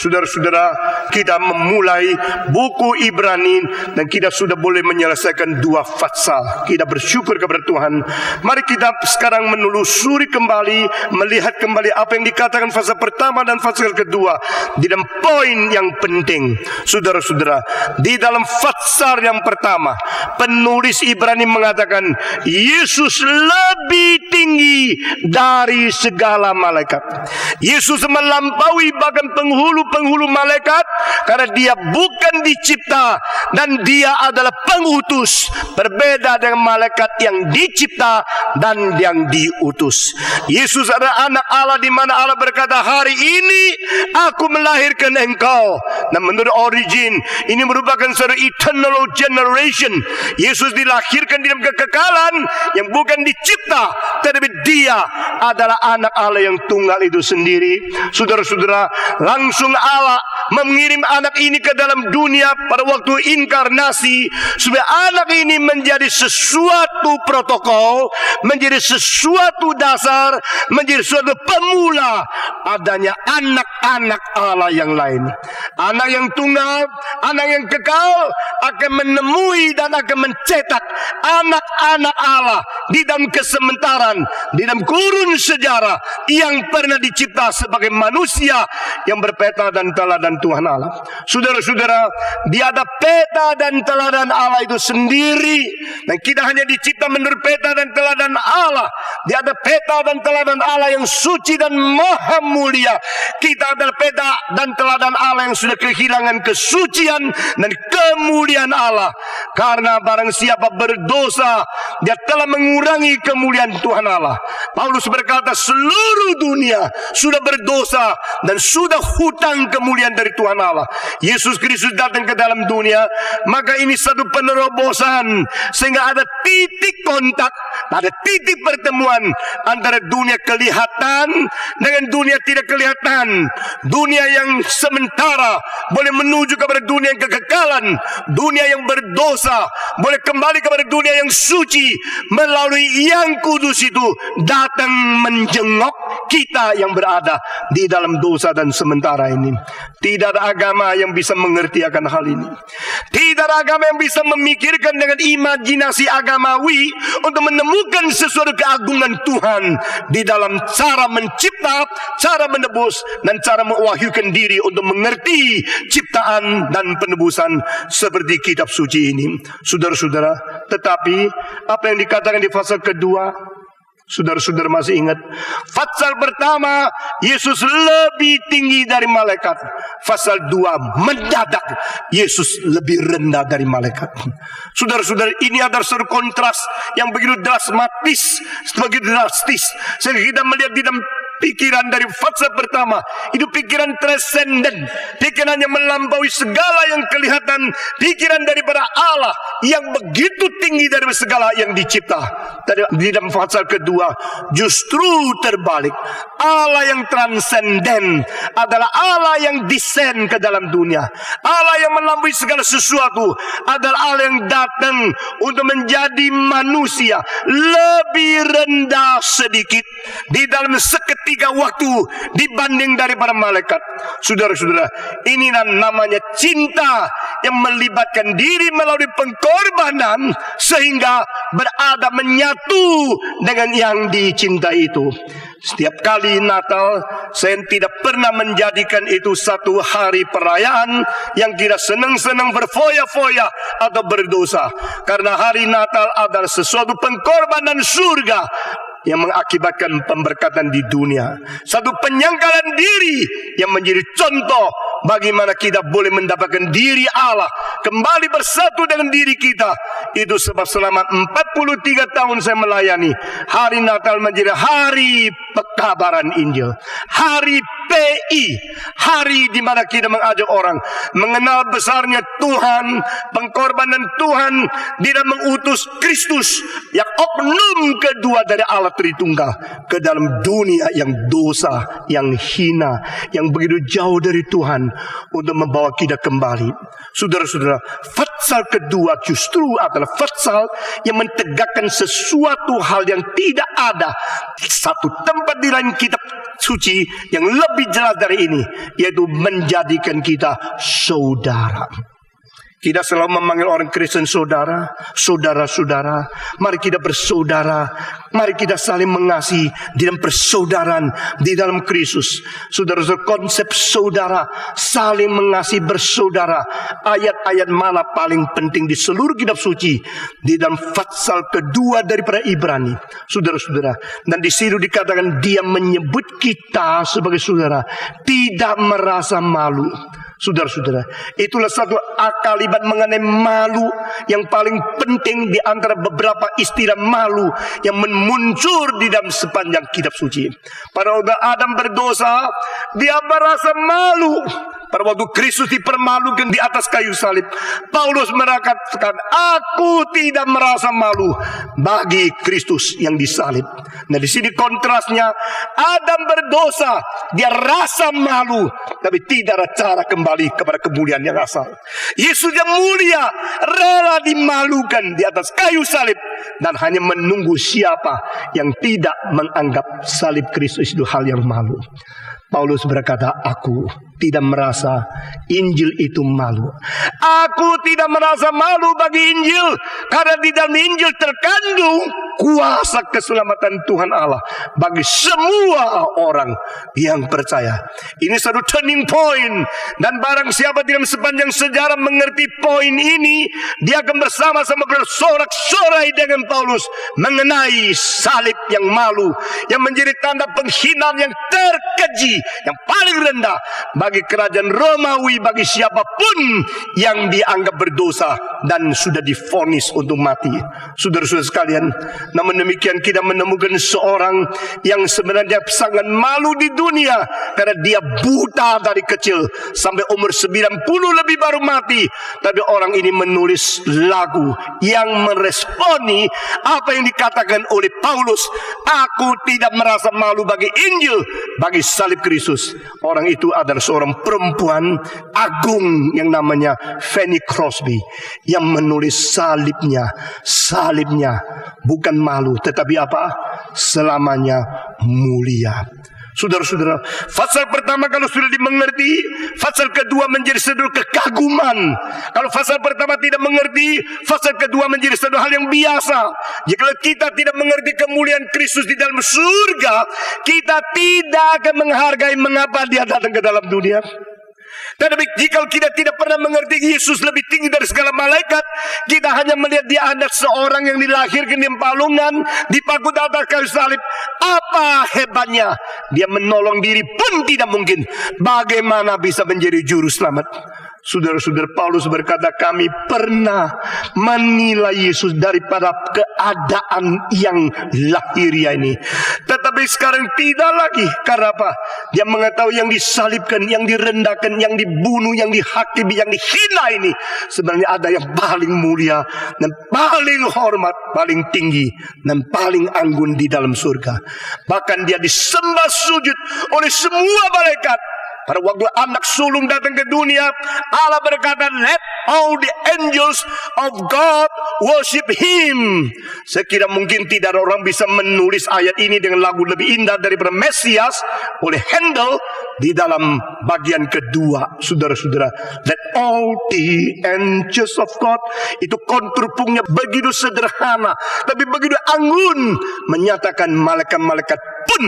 Saudara-saudara, kita memulai buku Ibrani dan kita sudah boleh menyelesaikan 2 pasal. Kita bersyukur kepada Tuhan. Mari kita sekarang menelusuri kembali, melihat kembali apa yang dikatakan pasal pertama dan pasal kedua di dalam poin yang penting. Saudara-saudara, di dalam pasal yang pertama, penulis Ibrani mengatakan Yesus lebih tinggi dari segala malaikat. Yesus melampaui bahkan penghulu malaikat, karena dia bukan dicipta dan dia adalah pengutus. Berbeda dengan malaikat yang dicipta dan yang diutus. Yesus adalah anak Allah, di mana Allah berkata, hari ini aku melahirkan engkau. Dan menurut Origin, ini merupakan suatu eternal generation. Yesus dilahirkan di dalam kekekalan yang bukan dicipta, tetapi dia adalah anak Allah yang tunggal itu sendiri. Saudara-saudara, langsung Allah mengirim anak ini ke dalam dunia pada waktu inkarnasi, supaya anak ini menjadi sesuatu protokol, menjadi sesuatu dasar, menjadi suatu pemula adanya anak-anak Allah yang lain. Anak yang tunggal, anak yang kekal akan menemui dan akan mencetak anak-anak Allah di dalam kesementaran, di dalam kurun sejarah yang pernah dicipta sebagai manusia yang berpeta dan teladan Tuhan Allah. Saudara-saudara, dia ada peta dan teladan Allah itu sendiri, dan kita hanya dicipta menurut peta dan teladan Allah. Dia ada peta dan teladan Allah yang suci dan maha mulia. Kita adalah peta dan teladan Allah yang sudah kehilangan kesucian dan kemuliaan Allah. Karena barang siapa berdosa, dia telah mengurangi kemuliaan Tuhan Allah. Paulus berkata, seluruh dunia sudah berdosa dan sudah hutang kemuliaan dari Tuhan Allah. Yesus Kristus datang ke dalam dunia, maka ini satu penerobosan, sehingga ada titik kontak, ada titik pertemuan antara dunia kelihatan dengan dunia tidak kelihatan. Dunia yang sementara boleh menuju kepada dunia yang kekekalan. Dunia yang berdosa boleh kembali kepada dunia yang suci melalui yang kudus itu datang menjengok kita yang berada di dalam dosa dan sementara ini. Tidak ada agama yang bisa mengerti akan hal ini. Tidak ada agama yang bisa memikirkan dengan imajinasi agamawi untuk menemukan sesuatu keagungan Tuhan di dalam cara mencipta, cara menebus, dan cara mewahyukan diri untuk mengerti ciptaan dan penebusan seperti kitab suci ini. Saudara-saudara, tetapi apa yang dikatakan di pasal kedua, saudara-saudara masih ingat? Pasal pertama, Yesus lebih tinggi dari malaikat. Pasal 2, mendadak Yesus lebih rendah dari malaikat. Saudara-saudara, ini adalah satu kontras yang begitu drastis, begitu drastis. Sehingga kita melihat di dalam pikiran dari fase pertama, itu pikiran transenden, pikiran yang melampaui segala yang kelihatan, pikiran daripada Allah yang begitu tinggi dari segala yang dicipta. Di dalam fase kedua justru terbalik. Allah yang transenden adalah Allah yang desain ke dalam dunia. Allah yang melampaui segala sesuatu adalah Allah yang datang untuk menjadi manusia lebih rendah sedikit di dalam seketika waktu dibanding daripada malaikat. Saudara-saudara, inilah namanya cinta yang melibatkan diri melalui pengorbanan sehingga berada menyatu dengan yang dicintai itu. Setiap kali Natal, saya tidak pernah menjadikan itu satu hari perayaan yang kita senang-senang berfoya-foya atau berdosa. Karena hari Natal adalah sesuatu pengorbanan surga yang mengakibatkan pemberkatan di dunia. Satu penyangkalan diri yang menjadi contoh bagaimana kita boleh mendapatkan diri Allah kembali bersatu dengan diri kita. Itu sebab selama 43 tahun saya melayani, hari Natal menjadi hari pekabaran Injil, hari PI, hari di mana kita mengajak orang mengenal besarnya Tuhan, pengorbanan Tuhan di dalam mengutus Kristus yang oknum kedua dari Allah Tritunggal ke dalam dunia yang dosa, yang hina, yang begitu jauh dari Tuhan, untuk membawa kita kembali. Saudara-saudara, pasal kedua justru adalah pasal yang mentegakkan sesuatu hal yang tidak ada satu tempat di lain kitab suci yang lebih jelas dari ini, yaitu menjadikan kita saudara. Kita selalu memanggil orang Kristen saudara, saudara-saudara. Mari kita bersaudara. Mari kita saling mengasihi di dalam persaudaraan di dalam Kristus. Saudara-saudara, konsep saudara, saling mengasihi bersaudara. Ayat-ayat mana paling penting di seluruh kitab suci di dalam pasal kedua daripada Ibrani. Saudara-saudara, dan di situ dikatakan dia menyebut kita sebagai saudara, tidak merasa malu. Saudara-saudara, itulah satu kalimat mengenai malu yang paling penting di antara beberapa istilah malu yang muncul di dalam sepanjang kitab suci. Pada waktu Adam berdosa, dia merasa malu. Pada waktu Kristus dipermalukan di atas kayu salib, Paulus mengatakan, aku tidak merasa malu bagi Kristus yang disalib. Nah, di sini kontrasnya, Adam berdosa, dia rasa malu, tapi tidak ada cara kembali kepada kemuliaan yang asal. Yesus yang mulia rela dimalukan di atas kayu salib dan hanya menunggu siapa yang tidak menganggap salib Kristus itu hal yang malu. Paulus berkata, aku tidak merasa Injil itu malu. Aku tidak merasa malu bagi Injil, karena di dalam Injil terkandung kuasa keselamatan Tuhan Allah bagi semua orang yang percaya. Ini satu turning point, dan barang siapa dalam sepanjang sejarah mengerti poin ini, dia akan bersama-sama bersorak-sorai dengan Paulus mengenai salib yang malu, yang menjadi tanda penghinaan yang terkeji, yang paling rendah bagi kerajaan Romawi, bagi siapapun yang dianggap berdosa dan sudah divonis untuk mati. Saudara-saudara sekalian, namun demikian kita menemukan seorang yang sebenarnya sangat malu di dunia karena dia buta dari kecil sampai umur 90 lebih baru mati. Tapi orang ini menulis lagu yang meresponi apa yang dikatakan oleh Paulus. Aku tidak merasa malu bagi Injil, bagi salib Kristus. Orang itu adalah seorang perempuan agung yang namanya Fanny Crosby, yang menulis salibnya bukan malu, tetapi apa? Selamanya mulia. Saudara-saudara, pasal pertama kalau sudah dimengerti, pasal kedua menjadi satu kekaguman. Kalau pasal pertama tidak mengerti, pasal kedua menjadi satu hal yang biasa. Jika kita tidak mengerti kemuliaan Kristus di dalam surga, kita tidak akan menghargai mengapa dia datang ke dalam dunia. Tetapi jika kita tidak pernah mengerti Yesus lebih tinggi dari segala malaikat, kita hanya melihat dia anak seorang yang dilahirkan di palungan, dipaku di atas kayu salib. Apa hebatnya? Dia menolong diri pun tidak mungkin. Bagaimana bisa menjadi juru selamat? Saudara-saudara, Paulus berkata, kami pernah menilai Yesus daripada keadaan yang lahiriah ini. Tetapi sekarang tidak lagi. Karena apa? Dia mengetahui yang disalibkan, yang direndahkan, yang dibunuh, yang dihakimi, yang dihina ini sebenarnya ada yang paling mulia dan paling hormat, paling tinggi dan paling anggun di dalam surga. Bahkan dia disembah sujud oleh semua malaikat. Pada waktu anak sulung datang ke dunia, Allah berkata, let all the angels of God worship him. Sekira mungkin tidak ada orang bisa menulis ayat ini dengan lagu lebih indah daripada Mesias oleh Handel di dalam bagian kedua. Saudara-saudara, let all the angels of God, itu kontrapungnya begitu sederhana, tapi begitu anggun, menyatakan malaikat-malaikat pun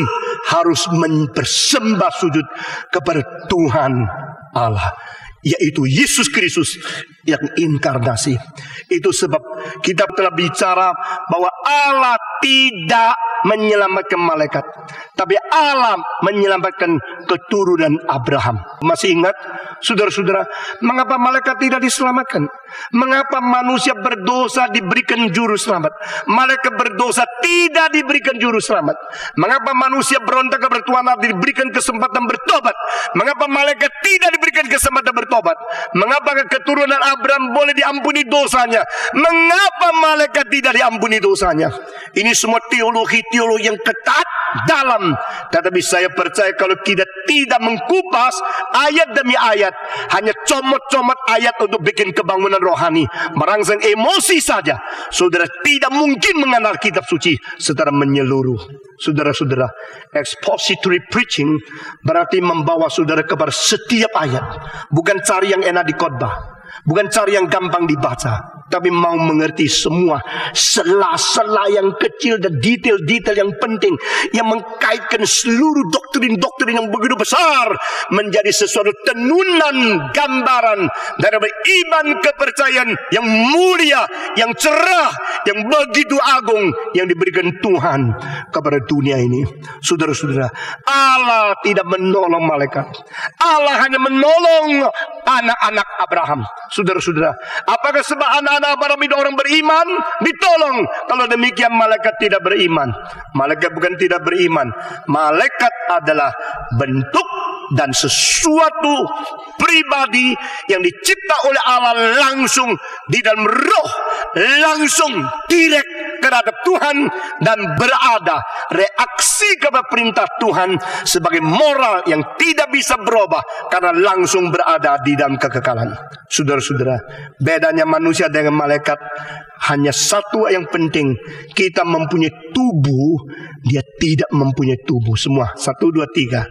harus bersembah sujud kepada Tuhan Allah, yaitu Yesus Kristus yang inkarnasi. Itu sebab kita telah bicara bahwa Allah tidak menyelamatkan malaikat, tapi Allah menyelamatkan keturunan Abraham. Masih ingat, saudara-saudara, mengapa malaikat tidak diselamatkan? Mengapa manusia berdosa diberikan juru selamat? Malaikat berdosa tidak diberikan juru selamat. Mengapa manusia berontak kepada Tuhan Allah diberikan kesempatan bertobat? Mengapa malaikat tidak diberikan kesempatan bertobat? Mengapa keturunan Abraham boleh diampuni dosanya? Mengapa malaikat tidak diampuni dosanya? Ini semua teologi yang ketat dalam. Tetapi saya percaya kalau kita tidak mengkupas ayat demi ayat, hanya comot-comot ayat untuk bikin kebangunan rohani, merangsang emosi saja, saudara tidak mungkin mengenal kitab suci secara menyeluruh. Saudara-saudara, expository preaching berarti membawa saudara kepada setiap ayat. Bukan cari yang enak di khotbah, bukan cari yang gampang dibaca, tapi mau mengerti semua sela-sela yang kecil dan detail-detail yang penting, yang mengkaitkan seluruh doktrin-doktrin yang begitu besar menjadi sesuatu tenunan gambaran dari iman kepercayaan yang mulia, yang cerah, yang begitu agung yang diberikan Tuhan kepada dunia ini. Saudara-saudara, Allah tidak menolong malaikat, Allah hanya menolong anak-anak Abraham. Saudara-saudara, apakah sebab anak-anak Abraham itu orang beriman ditolong? Kalau demikian malaikat tidak beriman. Malaikat bukan tidak beriman, malaikat adalah bentuk dan sesuatu pribadi yang dicipta oleh Allah langsung di dalam roh, langsung direct terhadap Tuhan dan berada reaksi kepada perintah Tuhan sebagai moral yang tidak bisa berubah karena langsung berada di dalam kekekalan. Saudara-saudara, bedanya manusia dengan malaikat hanya satu yang penting. Kita mempunyai tubuh, dia tidak mempunyai tubuh. Semua 1, 2, 3.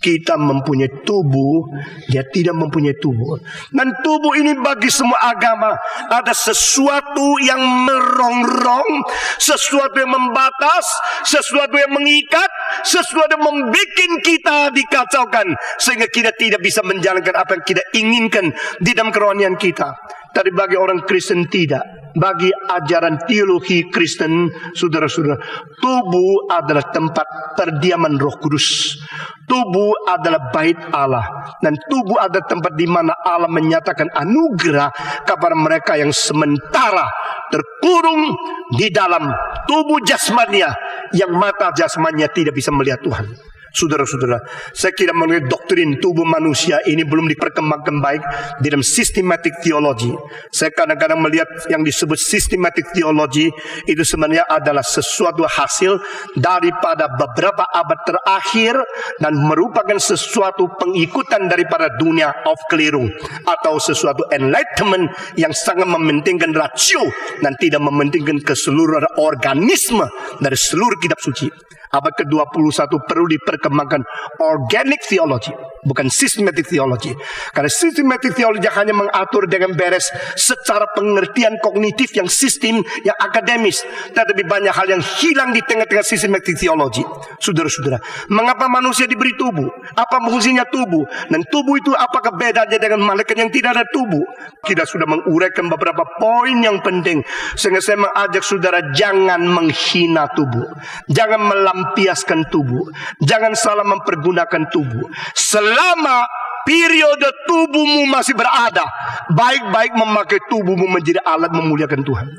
Kita mempunyai tubuh, dia tidak mempunyai tubuh. Dan tubuh ini bagi semua agama ada sesuatu yang merongrong, sesuatu yang membatas, sesuatu yang mengikat, sesuatu yang membuat kita dikacaukan sehingga kita tidak bisa menjalankan apa yang kita inginkan di dalam kerohanian kita. Tapi bagi orang Kristen tidak. Bagi ajaran teologi Kristen, saudara-saudara, tubuh adalah tempat perdiaman Roh Kudus. Tubuh adalah bait Allah, dan tubuh adalah tempat di mana Allah menyatakan anugerah kepada mereka yang sementara terkurung di dalam tubuh jasmania, yang mata jasmania tidak bisa melihat Tuhan. Saudara-saudara, saya kira mengenai doktrin tubuh manusia ini belum diperkembangkan baik di dalam systematic theology. Saya kadang-kadang melihat yang disebut systematic theology itu sebenarnya adalah sesuatu hasil daripada beberapa abad terakhir dan merupakan sesuatu pengikutan daripada dunia of keliru atau sesuatu enlightenment yang sangat mementingkan rasio dan tidak mementingkan keseluruhan organisme dari seluruh kitab suci. Abad ke-21 perlu diperkembangkan organic theology, bukan systematic theology. Karena systematic theology hanya mengatur dengan beres secara pengertian kognitif yang sistem, yang akademis. Tetapi banyak hal yang hilang di tengah-tengah systematic theology. Saudara-saudara, mengapa manusia diberi tubuh? Apa fungsinya tubuh? Dan tubuh itu apakah bedanya dengan malaikat yang tidak ada tubuh? Kita sudah menguraikan beberapa poin yang penting, sehingga saya mengajak saudara jangan menghina tubuh, jangan melampiaskan tubuh, jangan salah mempergunakan tubuh. Selama periode tubuhmu masih berada, baik-baik memakai tubuhmu menjadi alat memuliakan Tuhan.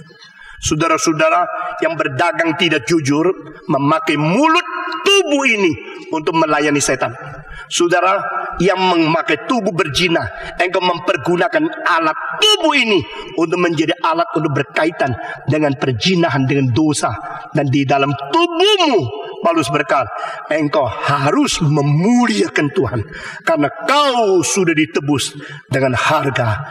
Saudara-saudara yang berdagang tidak jujur memakai mulut tubuh ini untuk melayani setan. Saudara yang memakai tubuh berzina, engkau mempergunakan alat tubuh ini untuk menjadi alat untuk berkaitan dengan perzinahan, dengan dosa. Dan di dalam tubuhmu, Paulus berkata, engkau harus memuliakan Tuhan karena kau sudah ditebus dengan harga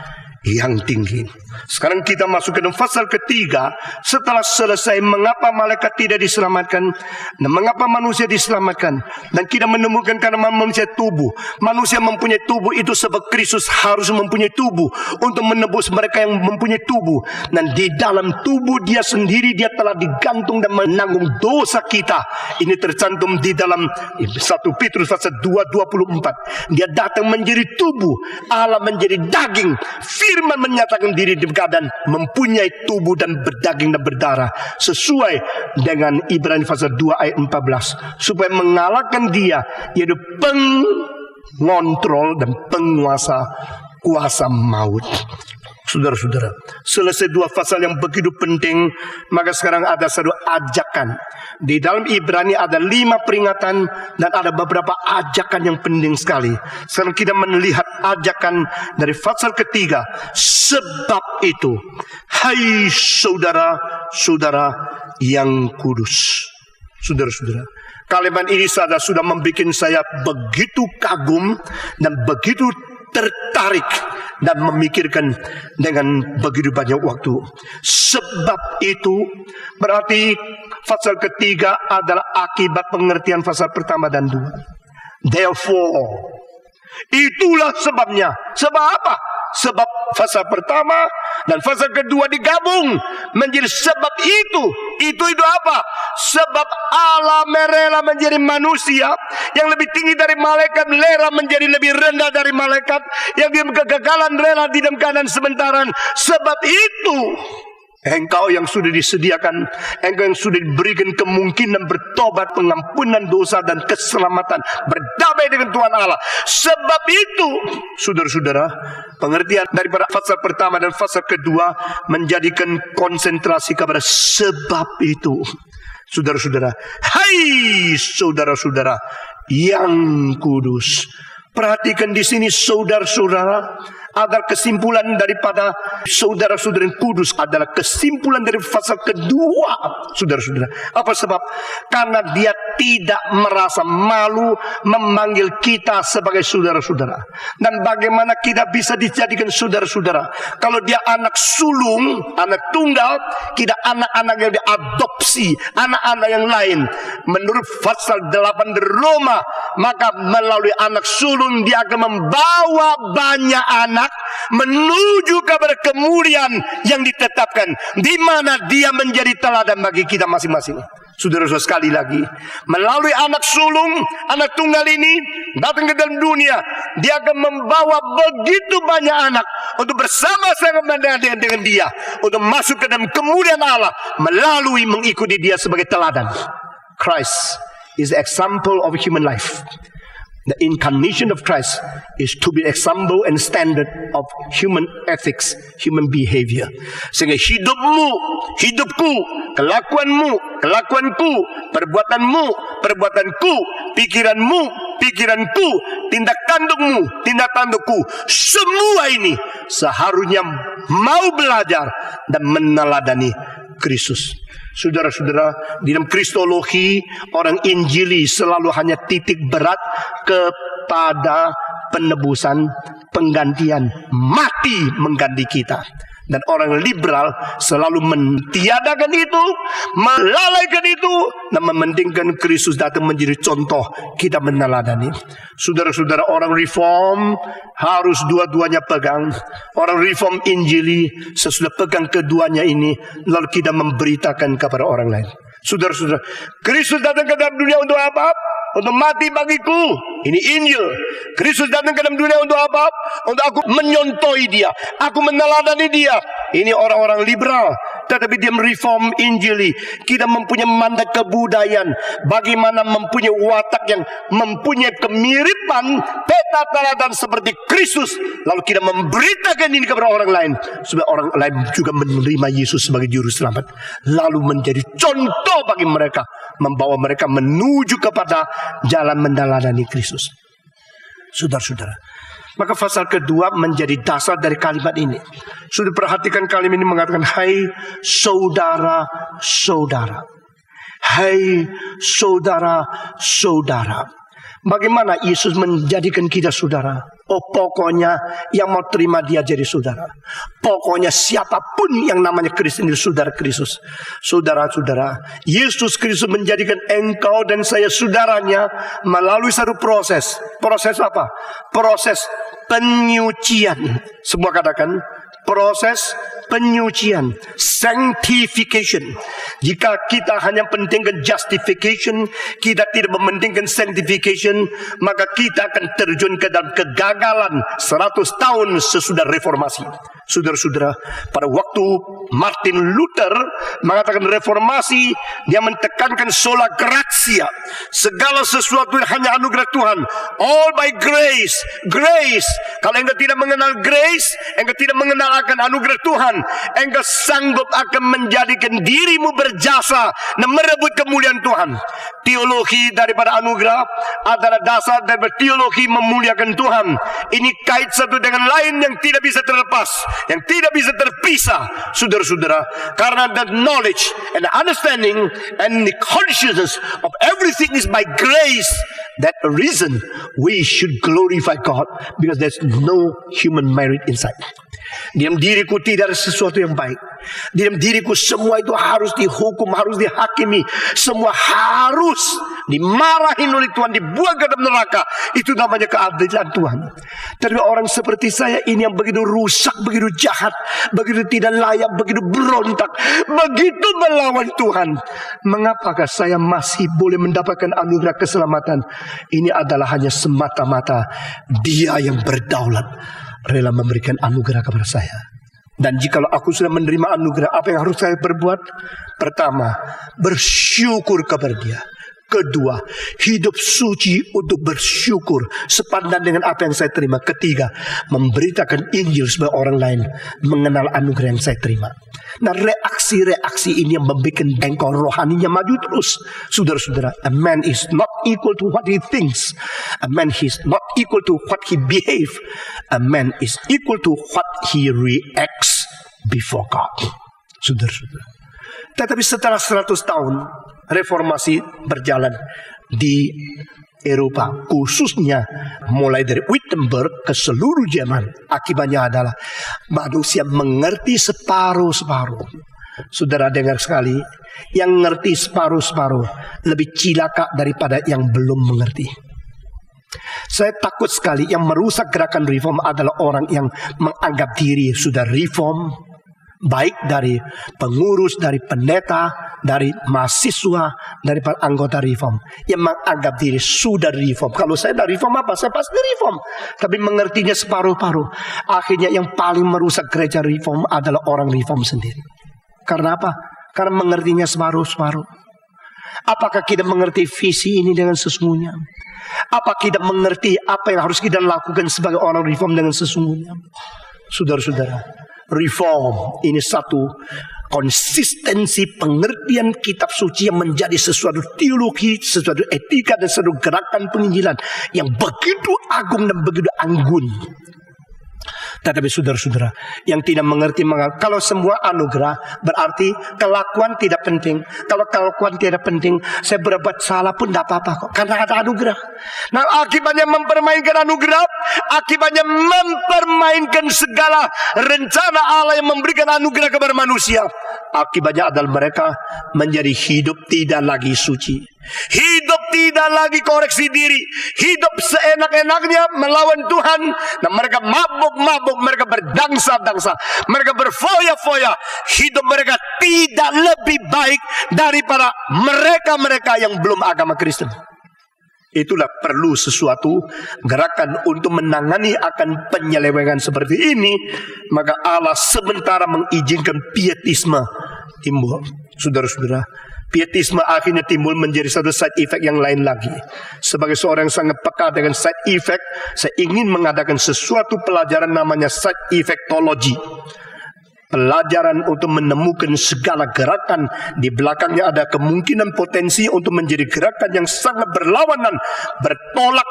yang tinggi. Sekarang kita masuk ke dalam pasal ketiga. Setelah selesai mengapa malaikat tidak diselamatkan dan mengapa manusia diselamatkan, dan kita menemukan karena manusia tubuh. Manusia mempunyai tubuh itu sebab Kristus harus mempunyai tubuh untuk menebus mereka yang mempunyai tubuh. Dan di dalam tubuh dia sendiri, dia telah digantung dan menanggung dosa kita. Ini tercantum di dalam 1 Petrus pasal 2:24. Dia datang menjadi tubuh, Allah menjadi daging. Firman menyatakan diri di keadaan mempunyai tubuh dan berdaging dan berdarah, sesuai dengan Ibrani pasal 2 ayat 14, supaya mengalahkan dia, yaitu pengontrol dan penguasa kuasa maut. Saudara-saudara, selesai dua pasal yang begitu penting, maka sekarang ada satu ajakan. Di dalam Ibrani ada 5 peringatan dan ada beberapa ajakan yang penting sekali. Sekarang kita melihat ajakan dari pasal ketiga. Sebab itu, hai saudara-saudara yang kudus. Saudara-saudara, kalimat ini sudah membuat saya begitu kagum dan begitu tertarik dan memikirkan dengan begitu banyak waktu. Sebab itu berarti pasal ketiga adalah akibat pengertian pasal pertama dan dua. Therefore, itulah sebabnya. Sebab apa? Sebab fasa pertama dan fasa kedua digabung menjadi sebab itu. Itu apa? Sebab Allah merela menjadi manusia yang lebih tinggi dari malaikat, rela menjadi lebih rendah dari malaikat, yang dia kegagalan rela di dalam keadaan sementara. Sebab itu engkau yang sudah disediakan, engkau yang sudah diberikan kemungkinan bertobat, pengampunan dosa dan keselamatan, berdamai dengan Tuhan Allah. Sebab itu, saudara-saudara, pengertian daripada pasal pertama dan pasal kedua menjadikan konsentrasi kepada sebab itu. Saudara-saudara, hai saudara-saudara yang kudus. Perhatikan di sini saudara-saudara adalah kesimpulan daripada saudara-saudara yang kudus, adalah kesimpulan dari pasal kedua, saudara-saudara. Apa sebab? Karena dia tidak merasa malu memanggil kita sebagai saudara-saudara. Dan bagaimana kita bisa dijadikan saudara-saudara? Kalau dia anak sulung, anak tunggal, kita anak-anak yang diadopsi, anak-anak yang lain. Menurut pasal 8 Roma, maka melalui anak sulung dia akan membawa banyak anak menuju kepada kemuliaan yang ditetapkan, di mana dia menjadi teladan bagi kita masing-masing. Saudara-saudara, sekali lagi, melalui anak sulung, anak tunggal ini datang ke dalam dunia, dia akan membawa begitu banyak anak untuk bersama-sama dengan dia, untuk masuk ke dalam kemuliaan Allah melalui mengikuti dia sebagai teladan. Christ is the example of human life. The incarnation of Christ is to be example and standard of human ethics, human behavior. Sehingga hidupmu, hidupku, kelakuanmu, kelakuanku, perbuatanmu, perbuatanku, pikiranmu, pikiranku, tindak tandukmu, tindak tandukku, semua ini seharusnya mau belajar dan meneladani Kristus. Saudara-saudara, di dalam kristologi, orang Injili selalu hanya titik berat kepada penebusan, penggantian, mati mengganti kita. Dan orang liberal selalu mentiadakan itu, melalaikan itu, dan mementingkan Kristus datang menjadi contoh kita meneladani. Saudara-saudara, orang reform harus dua-duanya pegang. Orang reform Injili sesudah pegang keduanya ini, lalu kita memberitakan kepada orang lain. Saudara-saudara, Kristus datang ke dalam dunia untuk apa? Untuk mati bagiku. Ini Injil. Kristus datang ke dalam dunia untuk apa? Untuk aku menyontohi dia, aku meneladani dia. Ini orang-orang liberal, tetapi dia mereform Injili. Kita mempunyai mandat kebudayaan, bagaimana mempunyai watak yang mempunyai kemiripan peta teladan seperti Kristus, lalu kita memberitakan ini kepada orang lain, supaya orang lain juga menerima Yesus sebagai juru selamat, lalu menjadi contoh bagi mereka, membawa mereka menuju kepada jalan meneladani Kristus. Saudara-saudara, maka pasal kedua menjadi dasar dari kalimat ini. Sudah perhatikan kalimat ini mengatakan, hai saudara-saudara. Hai saudara-saudara. Bagaimana Yesus menjadikan kita saudara? Oh, pokoknya yang mau terima dia jadi saudara. Pokoknya siapapun yang namanya Kristen itu saudara Kristus. Saudara-saudara, Yesus Kristus menjadikan engkau dan saya saudaranya melalui satu proses. Proses apa? Proses penyucian. Semua katakan, proses penyucian, sanctification. Jika kita hanya pentingkan justification, kita tidak mementingkan sanctification, maka kita akan terjun ke dalam kegagalan 100 tahun sesudah reformasi. Saudara-saudara, pada waktu Martin Luther mengatakan reformasi, dia mentekankan sola gratia, segala sesuatu hanya anugerah Tuhan, all by grace, grace. Kalau engkau tidak mengenal grace, engkau tidak mengenal akan anugerah Tuhan, engkau sanggup akan menjadikan dirimu berjasa dan merebut kemuliaan Tuhan. Teologi daripada anugerah adalah dasar daripada teologi memuliakan Tuhan. Ini kait satu dengan lain yang tidak bisa terlepas, yang tidak bisa terpisah, saudara-saudara. Karena the knowledge and the understanding and the consciousness of everything is by grace. that reason we should glorify God because there's no human merit inside. Di dalam diriku tidak ada sesuatu yang baik. Di dalam diriku semua itu harus dihukum, harus dihakimi. Semua harus dimarahin oleh Tuhan, dibuang ke dalam neraka. Itu namanya keadilan Tuhan. Tapi orang seperti saya ini yang begitu rusak, begitu jahat, begitu tidak layak, begitu berontak, begitu melawan Tuhan. Mengapakah saya masih boleh mendapatkan anugerah keselamatan? Ini adalah hanya semata-mata Dia yang berdaulat rela memberikan anugerah kepada saya. Dan jikalau aku sudah menerima anugerah, apa yang harus saya perbuat? Pertama, bersyukur kepada Dia. Kedua, hidup suci untuk bersyukur sepadan dengan apa yang saya terima. Ketiga, memberitakan Injil supaya orang lain mengenal anugerah yang saya terima. Nah, reaksi-reaksi ini yang membuat bengkok rohaninya maju terus. Saudara-saudara, a man is not equal to what he thinks. A man is not equal to what he behave. A man is equal to what he reacts before God. Saudara-saudara. Tetapi setelah 100 tahun reformasi berjalan di Eropa, khususnya mulai dari Wittenberg ke seluruh Jerman, akibatnya adalah manusia mengerti separuh-separuh. Saudara dengar sekali, yang ngerti separuh-separuh lebih cilaka daripada yang belum mengerti. Saya takut sekali yang merusak gerakan reform adalah orang yang menganggap diri sudah reform, baik dari pengurus, dari pendeta, dari mahasiswa, dari para anggota reform, yang menganggap diri sudah reform. Kalau saya dari reform apa? Saya pasti reform. Tapi mengertinya separuh-paruh. Akhirnya yang paling merusak gereja reform adalah orang reform sendiri. Karena apa? Karena mengertinya separuh-separuh. Apakah kita mengerti visi ini dengan sesungguhnya? Apa kita mengerti apa yang harus kita lakukan sebagai orang reform dengan sesungguhnya? Saudara-saudara, reform ini satu konsistensi pengertian kitab suci yang menjadi sesuatu teologi, sesuatu etika, dan sesuatu gerakan penginjilan yang begitu agung dan begitu anggun. Tetapi saudara-saudara yang tidak mengerti, kalau semua anugerah berarti kelakuan tidak penting. Kalau kelakuan tidak penting, saya berbuat salah pun tidak apa-apa kok, karena ada anugerah. Nah, akibatnya mempermainkan anugerah, akibatnya mempermainkan segala rencana Allah yang memberikan anugerah kepada manusia. Akibatnya adalah mereka menjadi hidup tidak lagi suci, hidup tidak lagi koreksi diri, hidup seenak-enaknya melawan Tuhan. Dan mereka mabuk-mabuk, mereka berdangsa-dangsa, mereka berfoya-foya. Hidup mereka tidak lebih baik daripada mereka-mereka yang belum agama Kristen. Itulah perlu sesuatu gerakan untuk menangani akan penyelewengan seperti ini. Maka Allah sementara mengizinkan pietisme timbul. Saudara-saudara, pietisme akhirnya timbul menjadi satu side effect yang lain lagi. Sebagai seorang yang sangat peka dengan side effect, saya ingin mengadakan sesuatu pelajaran namanya side effectology. Pelajaran untuk menemukan segala gerakan di belakangnya ada kemungkinan potensi untuk menjadi gerakan yang sangat berlawanan, bertolak,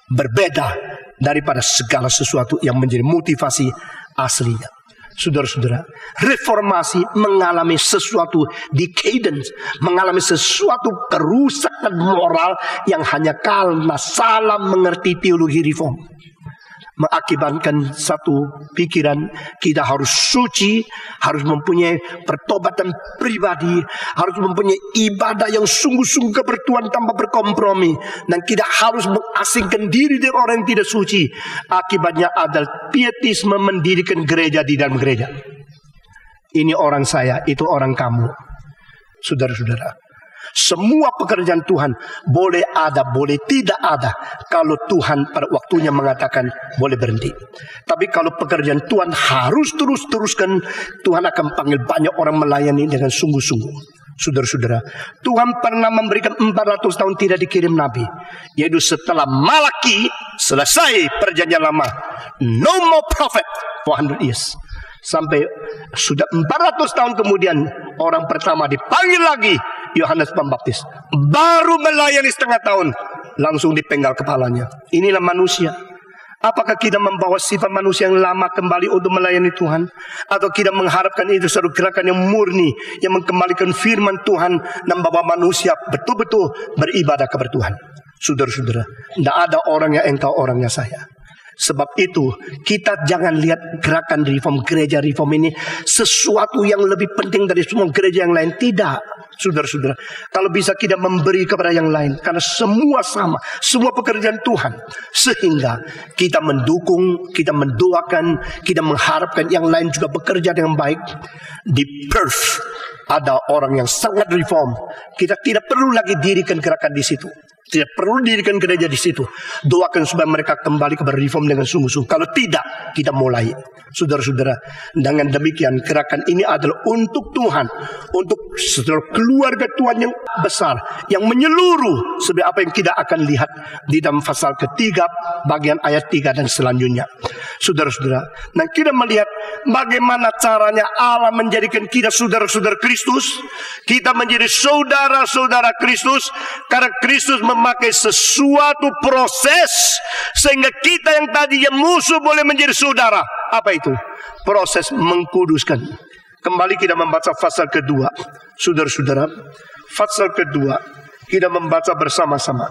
berbeda daripada segala sesuatu yang menjadi motivasi aslinya. Saudara-saudara, reformasi mengalami sesuatu decadence, mengalami sesuatu kerusakan moral yang hanya karena salah mengerti teologi reform. Mengakibatkan satu pikiran, kita harus suci, harus mempunyai pertobatan pribadi, harus mempunyai ibadah yang sungguh-sungguh kepada Tuhan tanpa berkompromi, dan kita harus mengasingkan diri dari orang yang tidak suci. Akibatnya adalah pietisme mendirikan gereja di dalam gereja. Ini orang saya, itu orang kamu. Saudara-saudara, semua pekerjaan Tuhan boleh ada, boleh tidak ada, kalau Tuhan pada waktunya mengatakan boleh berhenti. Tapi kalau pekerjaan Tuhan harus terus-teruskan, Tuhan akan panggil banyak orang melayani dengan sungguh-sungguh. Saudara-saudara, Tuhan pernah memberikan 400 tahun tidak dikirim nabi, yaitu setelah Malaki selesai perjanjian lama, no more prophet 400 years. Sampai sudah 400 tahun kemudian orang pertama dipanggil lagi, Yohanes Pembaptis, baru melayani setengah tahun, langsung dipenggal kepalanya. Inilah manusia. Apakah kita membawa sifat manusia yang lama kembali untuk melayani Tuhan? Atau kita mengharapkan itu satu gerakan yang murni, yang mengembalikan firman Tuhan dan membawa manusia betul-betul beribadah kepada Tuhan? Saudara-saudara, tidak ada orangnya engkau, orangnya saya. Sebab itu kita jangan lihat gerakan reform, gereja reform ini sesuatu yang lebih penting dari semua gereja yang lain. Tidak. Saudara-saudara, kalau bisa kita memberi kepada yang lain, karena semua sama, semua pekerjaan Tuhan, sehingga kita mendukung, kita mendoakan, kita mengharapkan yang lain juga bekerja dengan baik. Di Perth ada orang yang sangat reform. Kita tidak perlu lagi dirikan gerakan di situ. Tidak perlu dirikan gereja di situ. Doakan supaya mereka kembali kepada reform dengan sungguh-sungguh. Kalau tidak, kita mulai. Saudara-saudara, dengan demikian gerakan ini adalah untuk Tuhan, untuk seluruh keluarga Tuhan yang besar, yang menyeluruh, seperti apa yang kita akan lihat di dalam pasal ketiga, bagian ayat 3 dan selanjutnya. Saudara-saudara, dan kita melihat bagaimana caranya Allah menjadikan kita saudara-saudara Kristus. Kita menjadi saudara-saudara Kristus karena Kristus memakai sesuatu proses sehingga kita yang tadinya musuh boleh menjadi saudara. Apa itu? Proses mengkuduskan. Kembali kita membaca pasal kedua. Saudara-saudara, pasal kedua kita membaca bersama-sama.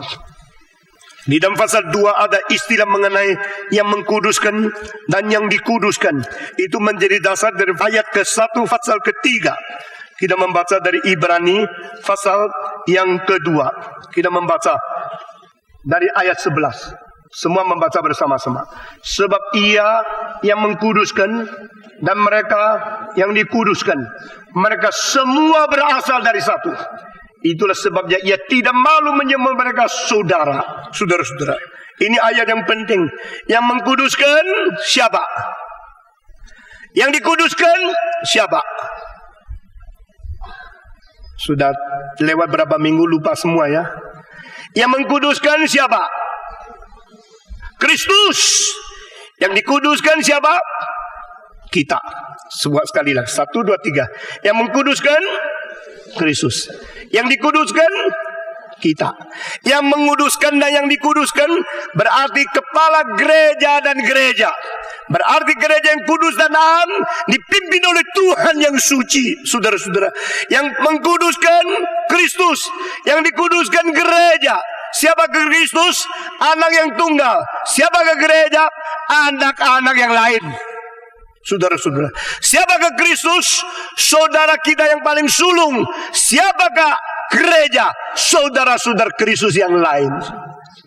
Di dalam pasal 2 ada istilah mengenai yang mengkuduskan dan yang dikuduskan. Itu menjadi dasar dari ayat ke-1 pasal ketiga. Kita membaca dari Ibrani pasal yang kedua. Kita membaca dari ayat 11. Semua membaca bersama-sama. Sebab Ia yang mengkuduskan dan mereka yang dikuduskan, mereka semua berasal dari satu. Itulah sebabnya Ia tidak malu menyebut mereka saudara. Saudara-saudara, ini ayat yang penting. Yang mengkuduskan siapa? Yang dikuduskan siapa? Sudah lewat berapa minggu, lupa semua ya. Yang mengkuduskan siapa? Kristus. Yang dikuduskan siapa? Kita. Sebuah sekali lagi. 1, 2, 3. Yang mengkuduskan Kristus. Yang dikuduskan kita. Yang menguduskan dan yang dikuduskan berarti kepala gereja dan gereja. Berarti gereja yang kudus dan dipimpin oleh Tuhan yang suci. Saudara-saudara, yang mengkuduskan Kristus, yang dikuduskan gereja. Siapa ke Kristus? Anak yang tunggal. Siapa ke gereja? Anak-anak yang lain. Saudara-saudara, siapakah Kristus? Saudara kita yang paling sulung. Siapakah gereja? Saudara-saudara Kristus yang lain.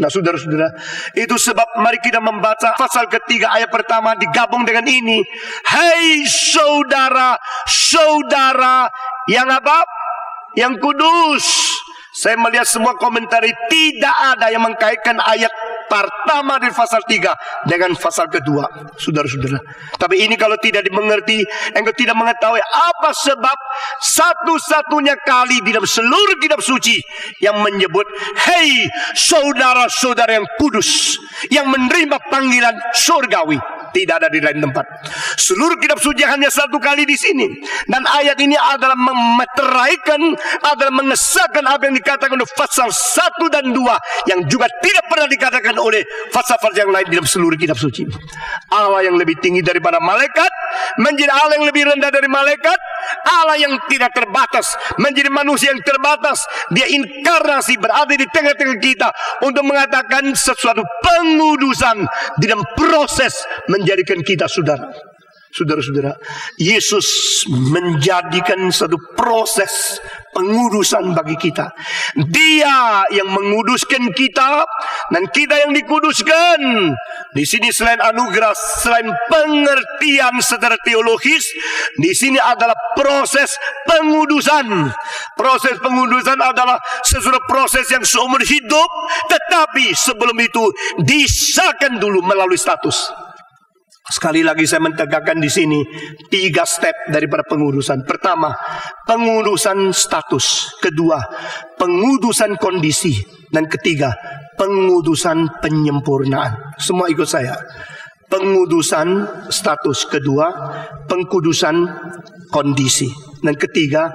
Nah, saudara-saudara, itu sebab mari kita membaca pasal ketiga ayat pertama digabung dengan ini. Hai saudara-saudara yang apa? Yang kudus. Saya melihat semua komentar tidak ada yang mengkaitkan ayat pertama dari pasal 3 dengan pasal kedua, saudara-saudara. Tapi ini kalau tidak dimengerti, engkau tidak mengetahui apa sebab satu-satunya kali di dalam seluruh kitab suci yang menyebut hei saudara-saudara yang kudus, yang menerima panggilan surgawi. Tidak ada di lain tempat. Seluruh kitab suci hanya satu kali di sini. Dan ayat ini adalah memeteraikan, adalah mengesahkan apa yang dikatakan oleh pasal 1 dan 2 yang juga tidak pernah dikatakan oleh pasal-pasal yang lain di dalam seluruh kitab suci. Allah yang lebih tinggi daripada malaikat menjadi Allah yang lebih rendah dari malaikat. Allah yang tidak terbatas menjadi manusia yang terbatas. Dia inkarnasi, berada di tengah-tengah kita untuk mengatakan sesuatu pengudusan di dalam proses menjadikan kita saudara. Saudara-saudara, Yesus menjadikan satu proses pengudusan bagi kita. Dia yang menguduskan kita dan kita yang dikuduskan. Di sini selain anugerah, selain pengertian secara teologis, di sini adalah proses pengudusan. Proses pengudusan adalah sesuatu proses yang seumur hidup, tetapi sebelum itu disahkan dulu melalui status. Sekali lagi saya mentegakkan di sini 3 step daripada pengudusan. Pertama, pengudusan status. Kedua, pengudusan kondisi. Dan ketiga, pengudusan penyempurnaan. Semua ikut saya. Pengudusan status. Kedua, pengudusan kondisi. Dan ketiga,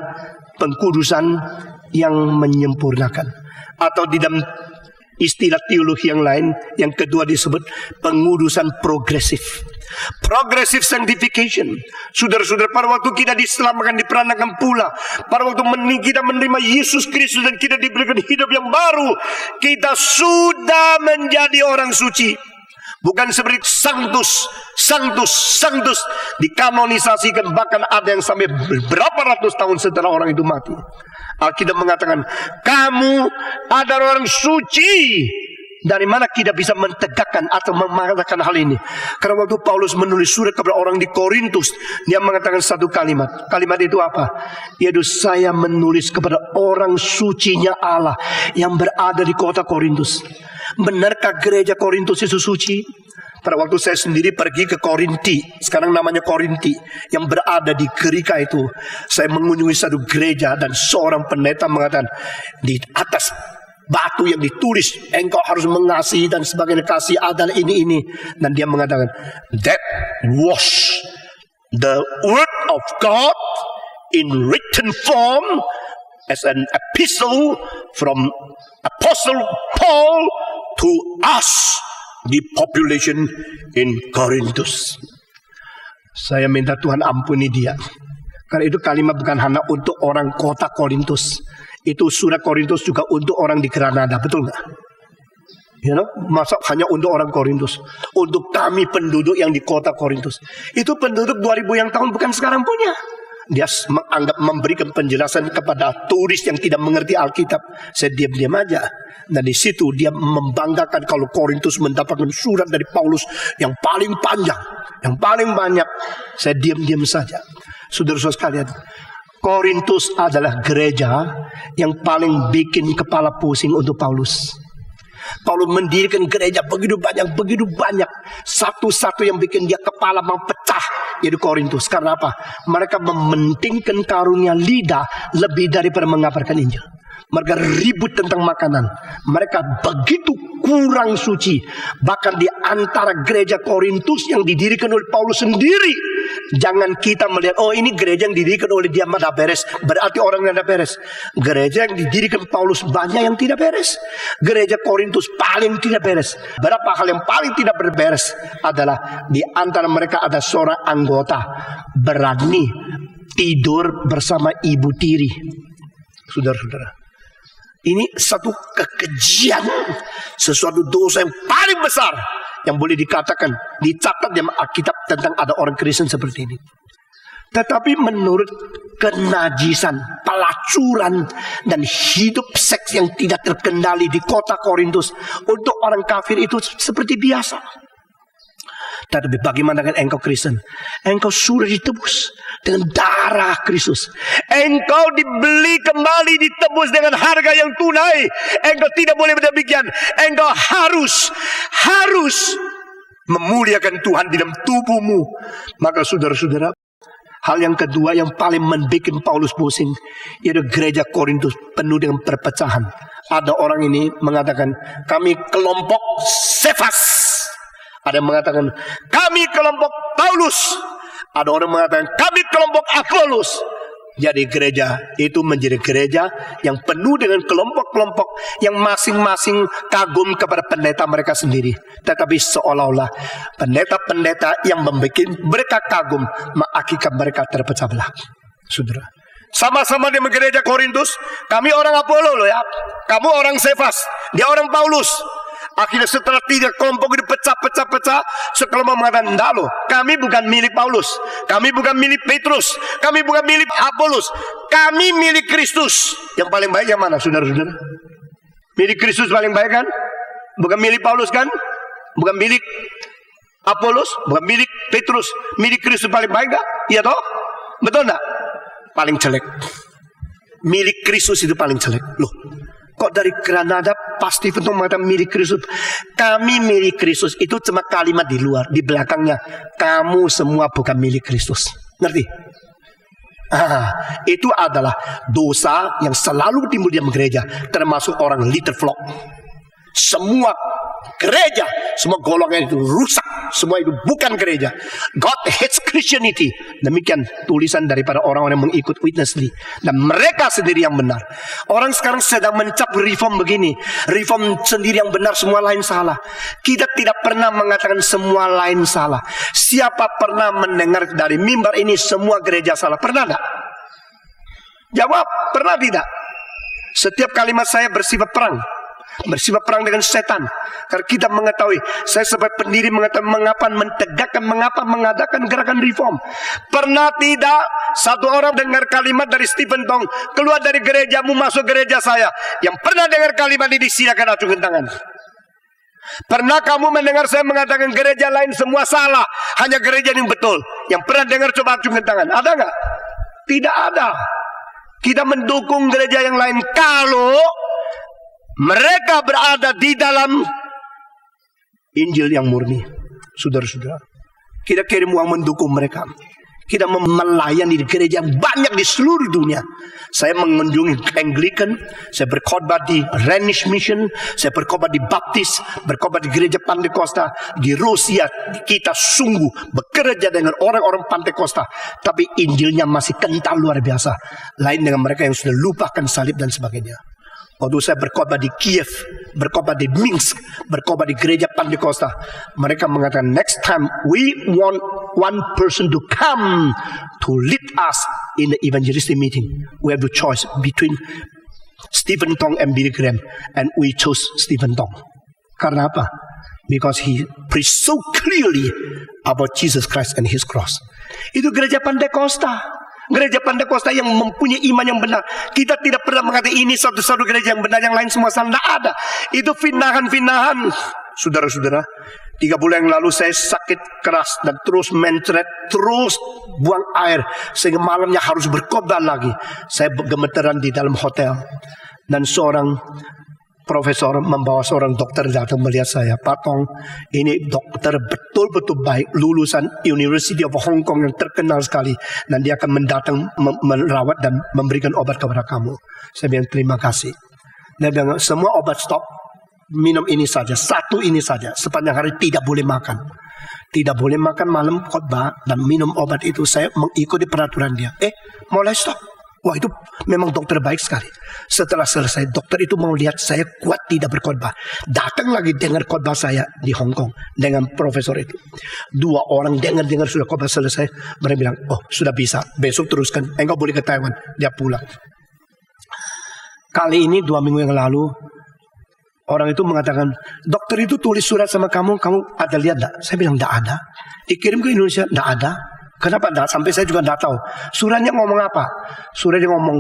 pengudusan yang menyempurnakan. Atau di dalam istilah teologi yang lain. Yang kedua disebut pengudusan progresif. Progressive sanctification. Saudara-saudara, pada waktu kita diselamatkan, diperanakan pula, pada waktu kita menerima Yesus Kristus dan kita diberikan hidup yang baru, kita sudah menjadi orang suci. Bukan seperti sanctus dikanonisasikan, bahkan ada yang sampai berapa ratus tahun setelah orang itu mati. Alkitab mengatakan, kamu adalah orang suci. Dari mana kita bisa mentegakkan atau mengatakan hal ini? Karena waktu Paulus menulis surat kepada orang di Korintus, dia mengatakan satu kalimat. Kalimat itu apa? Yaitu saya menulis kepada orang sucinya Allah yang berada di kota Korintus. Benarkah gereja Korintus itu suci? Pada waktu saya sendiri pergi ke Korinti, sekarang namanya Korinti, yang berada di Gerika itu, saya mengunjungi satu gereja dan seorang pendeta mengatakan, di atas batu yang ditulis, engkau harus mengasihi dan sebagainya, kasih adalah ini. Dan dia mengatakan, that was the word of God in written form as an epistle from Apostle Paul to us, the population in Corinthus. Saya minta Tuhan ampuni dia. Karena itu kalimat bukan hanya untuk orang kota Korintus. Itu surat Korintus juga untuk orang di Granada, betul nggak? Masa hanya untuk orang Korintus? Untuk kami penduduk yang di kota Korintus. Itu penduduk 2000 yang tahun bukan sekarang punya. Dia menganggap memberikan penjelasan kepada turis yang tidak mengerti Alkitab. Saya diam-diam aja. Dan di situ dia membanggakan kalau Korintus mendapatkan surat dari Paulus yang paling panjang, yang paling banyak. Saya diam-diam saja. Saudara-saudara sekalian, Korintus adalah gereja yang paling bikin kepala pusing untuk Paulus. Paulus mendirikan gereja begitu banyak. Satu-satu yang bikin dia kepala mau pecah, yaitu Korintus. Karena apa? Mereka mementingkan karunia lidah lebih daripada mengabarkan Injil. Mereka ribut tentang makanan. Mereka begitu kurang suci. Bahkan di antara gereja Korintus yang didirikan oleh Paulus sendiri, jangan kita melihat, oh ini gereja yang didirikan oleh dia tidak beres, berarti orang yang tidak beres. Gereja yang didirikan Paulus banyak yang tidak beres. Gereja Korintus paling tidak beres. Berapa hal yang paling tidak beres adalah di antara mereka ada seorang anggota berani tidur bersama ibu tiri. Saudara-saudara, ini satu kekejian, sesuatu dosa yang paling besar yang boleh dikatakan, dicatat dalam Alkitab tentang ada orang Kristen seperti ini. Tetapi menurut kenajisan, pelacuran, dan hidup seks yang tidak terkendali di kota Korintus, untuk orang kafir itu seperti biasa. Tetapi bagaimana dengan engkau Kristen? Engkau sudah ditebus dengan darah Kristus. Engkau dibeli kembali, ditebus dengan harga yang tunai. Engkau tidak boleh demikian. Engkau harus memuliakan Tuhan di dalam tubuhmu. Maka saudara-saudara, hal yang kedua yang paling membuat Paulus pusing, yaitu gereja Korintus penuh dengan perpecahan. Ada orang ini mengatakan, kami kelompok Sefas. Ada yang mengatakan, kami kelompok Paulus. Ada orang mengatakan, kami kelompok Apolos. Jadi gereja itu menjadi gereja yang penuh dengan kelompok-kelompok yang masing-masing kagum kepada pendeta mereka sendiri. Tetapi seolah-olah pendeta-pendeta yang membuat mereka kagum mengakibatkan mereka terpecah belah. Saudara, sama-sama di gereja Korintus, kami orang Apollo loh ya, kamu orang Sefas, dia orang Paulus. Akhirnya setelah 3 kelompok itu pecah, sekelompok mengatakan, enggak loh, kami bukan milik Paulus, kami bukan milik Petrus, kami bukan milik Apolos, kami milik Kristus. Yang paling baik yang mana, saudara-saudara? Milik Kristus paling baik kan? Bukan milik Paulus kan? Bukan milik Apolos, bukan milik Petrus, milik Kristus paling baik gak? Iya toh? Betul enggak? Paling jelek. Milik Kristus itu paling jelek. Loh, kok dari Granada pasti untuk mengatakan milik Kristus? Kami milik Kristus itu cuma kalimat di luar, di belakangnya kamu semua bukan milik Kristus. Ngerti? Itu adalah dosa yang selalu timbul di gereja, termasuk orang little flock. Semua gereja, semua golongan itu rusak. Semua itu bukan gereja. God hates Christianity. Demikian tulisan daripada orang-orang yang mengikut Witness Lee. Dan mereka sendiri yang benar. Orang sekarang sedang mencap reform begini. Reform sendiri yang benar, semua lain salah. Kita tidak pernah mengatakan semua lain salah. Siapa pernah mendengar dari mimbar ini semua gereja salah? Pernah tidak? Jawab, pernah tidak? Setiap kalimat saya bersifat perang. Bersifat perang dengan setan. Karena kita mengetahui, saya sebagai pendiri mengetahui mengapa mengadakan gerakan reform. Pernah tidak satu orang dengar kalimat dari Stephen Tong, keluar dari gerejamu masuk gereja saya? Yang pernah dengar kalimat ini silakan acungkan tangan. Pernah kamu mendengar saya mengatakan gereja lain semua salah, hanya gereja yang betul? Yang pernah dengar coba acungkan tangan. Ada nggak? Tidak ada. Kita mendukung gereja yang lain kalau mereka berada di dalam Injil yang murni. Saudara-saudara, kita kirim uang mendukung mereka. Kita melayani di gereja yang banyak di seluruh dunia. Saya mengunjungi Anglican, saya berkhotbah di Rhenish Mission, saya berkhotbah di Baptis, berkhotbah di gereja Pantekosta. Di Rusia kita sungguh bekerja dengan orang-orang Pantekosta, tapi Injilnya masih kental luar biasa. Lain dengan mereka yang sudah lupakan salib dan sebagainya. Waktu saya berkhotbah di Kiev, berkhotbah di Minsk, berkhotbah di gereja Pantekosta, mereka mengatakan next time we want one person to come to lead us in the evangelistic meeting. We have to choose between Stephen Tong and Billy Graham, and we chose Stephen Tong. Karena apa? Because he preached so clearly about Jesus Christ and His cross. Itu gereja Pantekosta. Gereja Pantekosta yang mempunyai iman yang benar. Kita tidak pernah mengatakan ini satu-satu gereja yang benar, yang lain semua salah. Tidak ada. Itu finahan-finahan. Saudara-saudara, 3 bulan yang lalu saya sakit keras dan terus mencret, terus buang air, sehingga malamnya harus berkhotbah lagi. Saya gemeteran di dalam hotel, dan seorang profesor membawa seorang dokter datang melihat saya. Pak Tong, ini dokter betul-betul baik, lulusan University of Hong Kong yang terkenal sekali, dan dia akan mendatang merawat dan memberikan obat kepada kamu. Saya bilang terima kasih. Dia bilang semua obat stop, minum ini saja, satu ini saja, sepanjang hari tidak boleh makan. Tidak boleh makan malam khotbah dan minum obat itu. Saya mengikuti peraturan dia. Mulai stop. Wah, itu memang dokter baik sekali. Setelah selesai, dokter itu mau lihat saya kuat tidak berkhotbah. Datang lagi dengar khotbah saya di Hong Kong dengan profesor itu. 2 orang dengar sudah khotbah selesai. Mereka bilang, oh sudah bisa, besok teruskan. Engkau boleh ke Taiwan. Dia pulang. Kali ini 2 minggu yang lalu, orang itu mengatakan, dokter itu tulis surat sama kamu ada lihat enggak? Saya bilang enggak ada. Dikirim ke Indonesia, enggak ada. Kenapa enggak? Sampai saya juga enggak tahu. Suratnya ngomong apa? Suratnya ngomong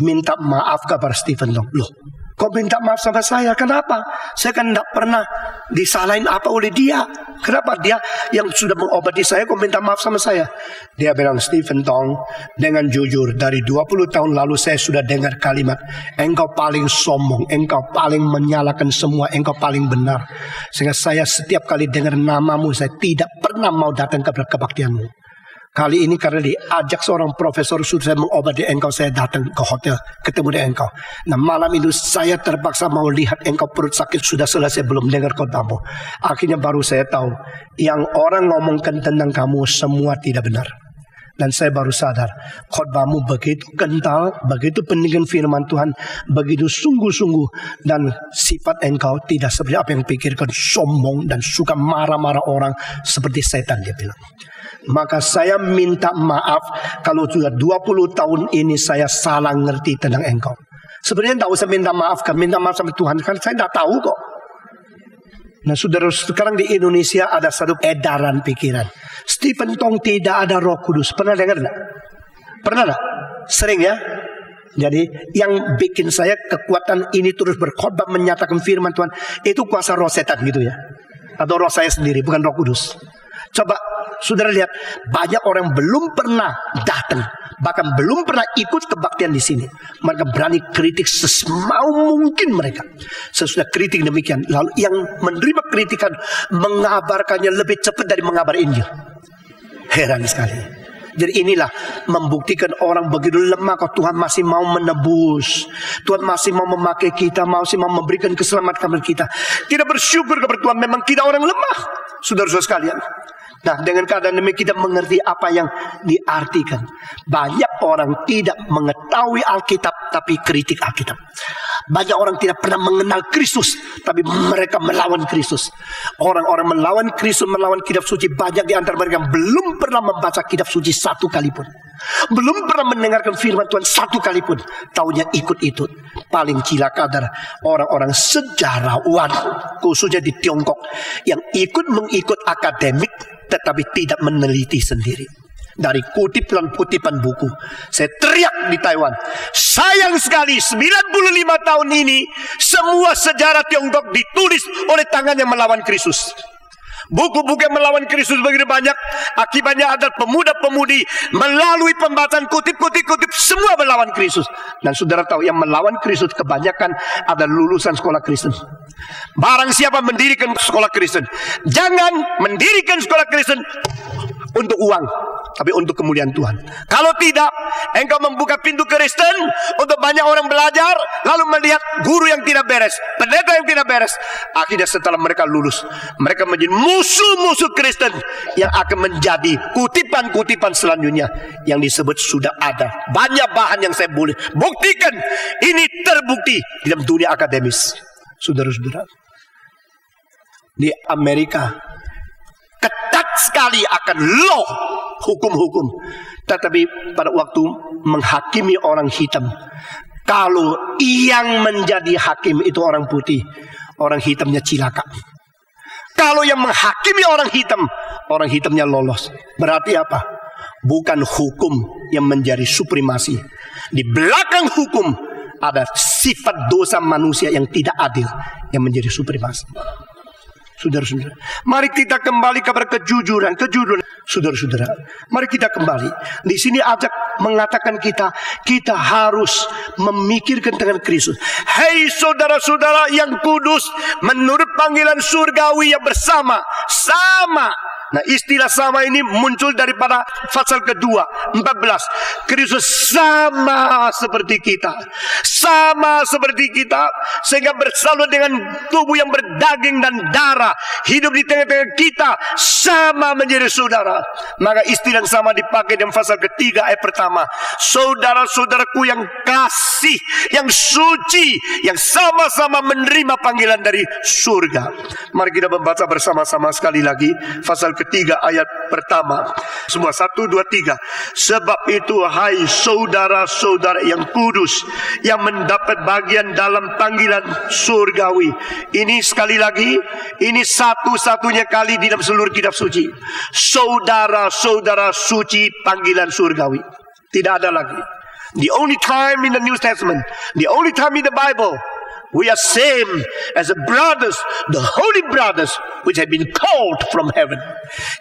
minta maaf kepada Stephen Tong. Loh, kok minta maaf sama saya? Kenapa? Saya kan enggak pernah disalahin apa oleh dia. Kenapa dia yang sudah mengobati saya kok minta maaf sama saya? Dia bilang, Stephen Tong, dengan jujur dari 20 tahun lalu saya sudah dengar kalimat, engkau paling sombong, engkau paling menyalahkan semua, engkau paling benar. Sehingga saya setiap kali dengar namamu, saya tidak pernah mau datang ke kebaktianmu. Kali ini karena diajak seorang profesor sudah mengobati engkau, saya datang ke hotel ketemu dengan engkau. Nah malam itu saya terpaksa mau lihat engkau perut sakit sudah selesai belum dengar khotbahmu. Akhirnya baru saya tahu yang orang ngomongkan tentang kamu semua tidak benar. Dan saya baru sadar khotbahmu begitu kental, begitu pentingkan firman Tuhan, begitu sungguh-sungguh, dan sifat engkau tidak seperti apa yang pikirkan, sombong dan suka marah-marah orang seperti setan, dia bilang. Maka saya minta maaf kalau sudah 20 tahun ini saya salah ngerti tentang engkau. Sebenarnya tidak usah minta maaf sama Tuhan, karena saya tidak tahu kok. Nah saudara, sekarang di Indonesia ada satu edaran pikiran, Stephen Tong tidak ada Roh Kudus. Pernah dengar enggak? Pernah enggak? Sering ya. Jadi yang bikin saya kekuatan ini terus berkhotbah menyatakan firman Tuhan, itu kuasa roh setan gitu ya, atau roh saya sendiri, bukan Roh Kudus. Coba saudara lihat, banyak orang belum pernah datang, bahkan belum pernah ikut kebaktian di sini. Mereka berani kritik semau mungkin mereka. Sesudah kritik demikian, lalu yang menerima kritikan mengabarkannya lebih cepat dari mengabar Injil. Heran sekali. Jadi inilah membuktikan orang begitu lemah kok Tuhan masih mau menebus. Tuhan masih mau memakai kita, masih mau memberikan keselamatan kepada kita. Kita bersyukur kepada Tuhan, memang kita orang lemah, saudara-saudara sekalian. Nah, dengan keadaan demikian kita mengerti apa yang diartikan. Banyak orang tidak mengetahui Alkitab tapi kritik Alkitab. Banyak orang tidak pernah mengenal Kristus tapi mereka melawan Kristus. Orang-orang melawan Kristus, melawan kitab suci, banyak di antara mereka yang belum pernah membaca kitab suci satu kali pun. Belum pernah mendengarkan firman Tuhan satu kali pun. Taunya ikut-ikut. Paling cilaka adalah orang-orang sejarawan, khususnya di Tiongkok, yang mengikut akademik tetapi tidak meneliti sendiri. Dari kutipan buku, saya teriak di Taiwan, sayang sekali 95 tahun ini semua sejarah Tiongkok ditulis oleh tangan yang melawan Kristus. Buku-buku yang melawan Kristus begitu banyak. Akibatnya adalah pemuda-pemudi melalui pembacaan kutip-kutip semua melawan Kristus. Dan saudara tahu yang melawan Kristus kebanyakan adalah lulusan sekolah Kristen. Barang siapa mendirikan sekolah Kristen, jangan mendirikan sekolah Kristen untuk uang, tapi untuk kemuliaan Tuhan. Kalau tidak, engkau membuka pintu Kristen untuk banyak orang belajar, lalu melihat guru yang tidak beres, pendeta yang tidak beres. Akhirnya setelah mereka lulus, mereka menjadi musuh-musuh Kristen yang akan menjadi kutipan-kutipan selanjutnya yang disebut sudah ada. Banyak bahan yang saya boleh buktikan. Ini terbukti di dalam dunia akademis. Saudara-saudara, di Amerika ketat sekali akan law, hukum-hukum. Tetapi pada waktu menghakimi orang hitam, kalau yang menjadi hakim itu orang putih, orang hitamnya cilaka. Kalau yang menghakimi orang hitamnya lolos. Berarti apa? Bukan hukum yang menjadi supremasi. Di belakang hukum ada sifat dosa manusia yang tidak adil yang menjadi supremasi. Saudara-saudara, mari kita kembali kepada kejujuran. Saudara-saudara, mari kita kembali. Di sini ajak mengatakan kita harus memikirkan dengan Kristus. Hei saudara-saudara yang kudus, menurut panggilan surgawi yang bersama, sama. Nah, istilah sama ini muncul daripada pasal kedua 14. Kristus sama seperti kita. Sama seperti kita, sehingga bersalut dengan tubuh yang berdaging dan darah, hidup di tengah-tengah kita, sama menjadi saudara. Maka istilah yang sama dipakai dalam pasal ketiga ayat pertama. Saudara-saudaraku yang kasih, yang suci, yang sama-sama menerima panggilan dari surga. Mari kita membaca bersama-sama sekali lagi pasal ketiga ayat pertama. Semua 1, 2, 3. Sebab itu hai saudara-saudara yang kudus, yang mendapat bagian dalam panggilan surgawi. Ini sekali lagi, ini satu-satunya kali di dalam seluruh kitab suci. Saudara-saudara suci panggilan surgawi. Tidak ada lagi. The only time in the New Testament, the only time in the Bible, we are same as the brothers, the holy brothers, which have been called from heaven.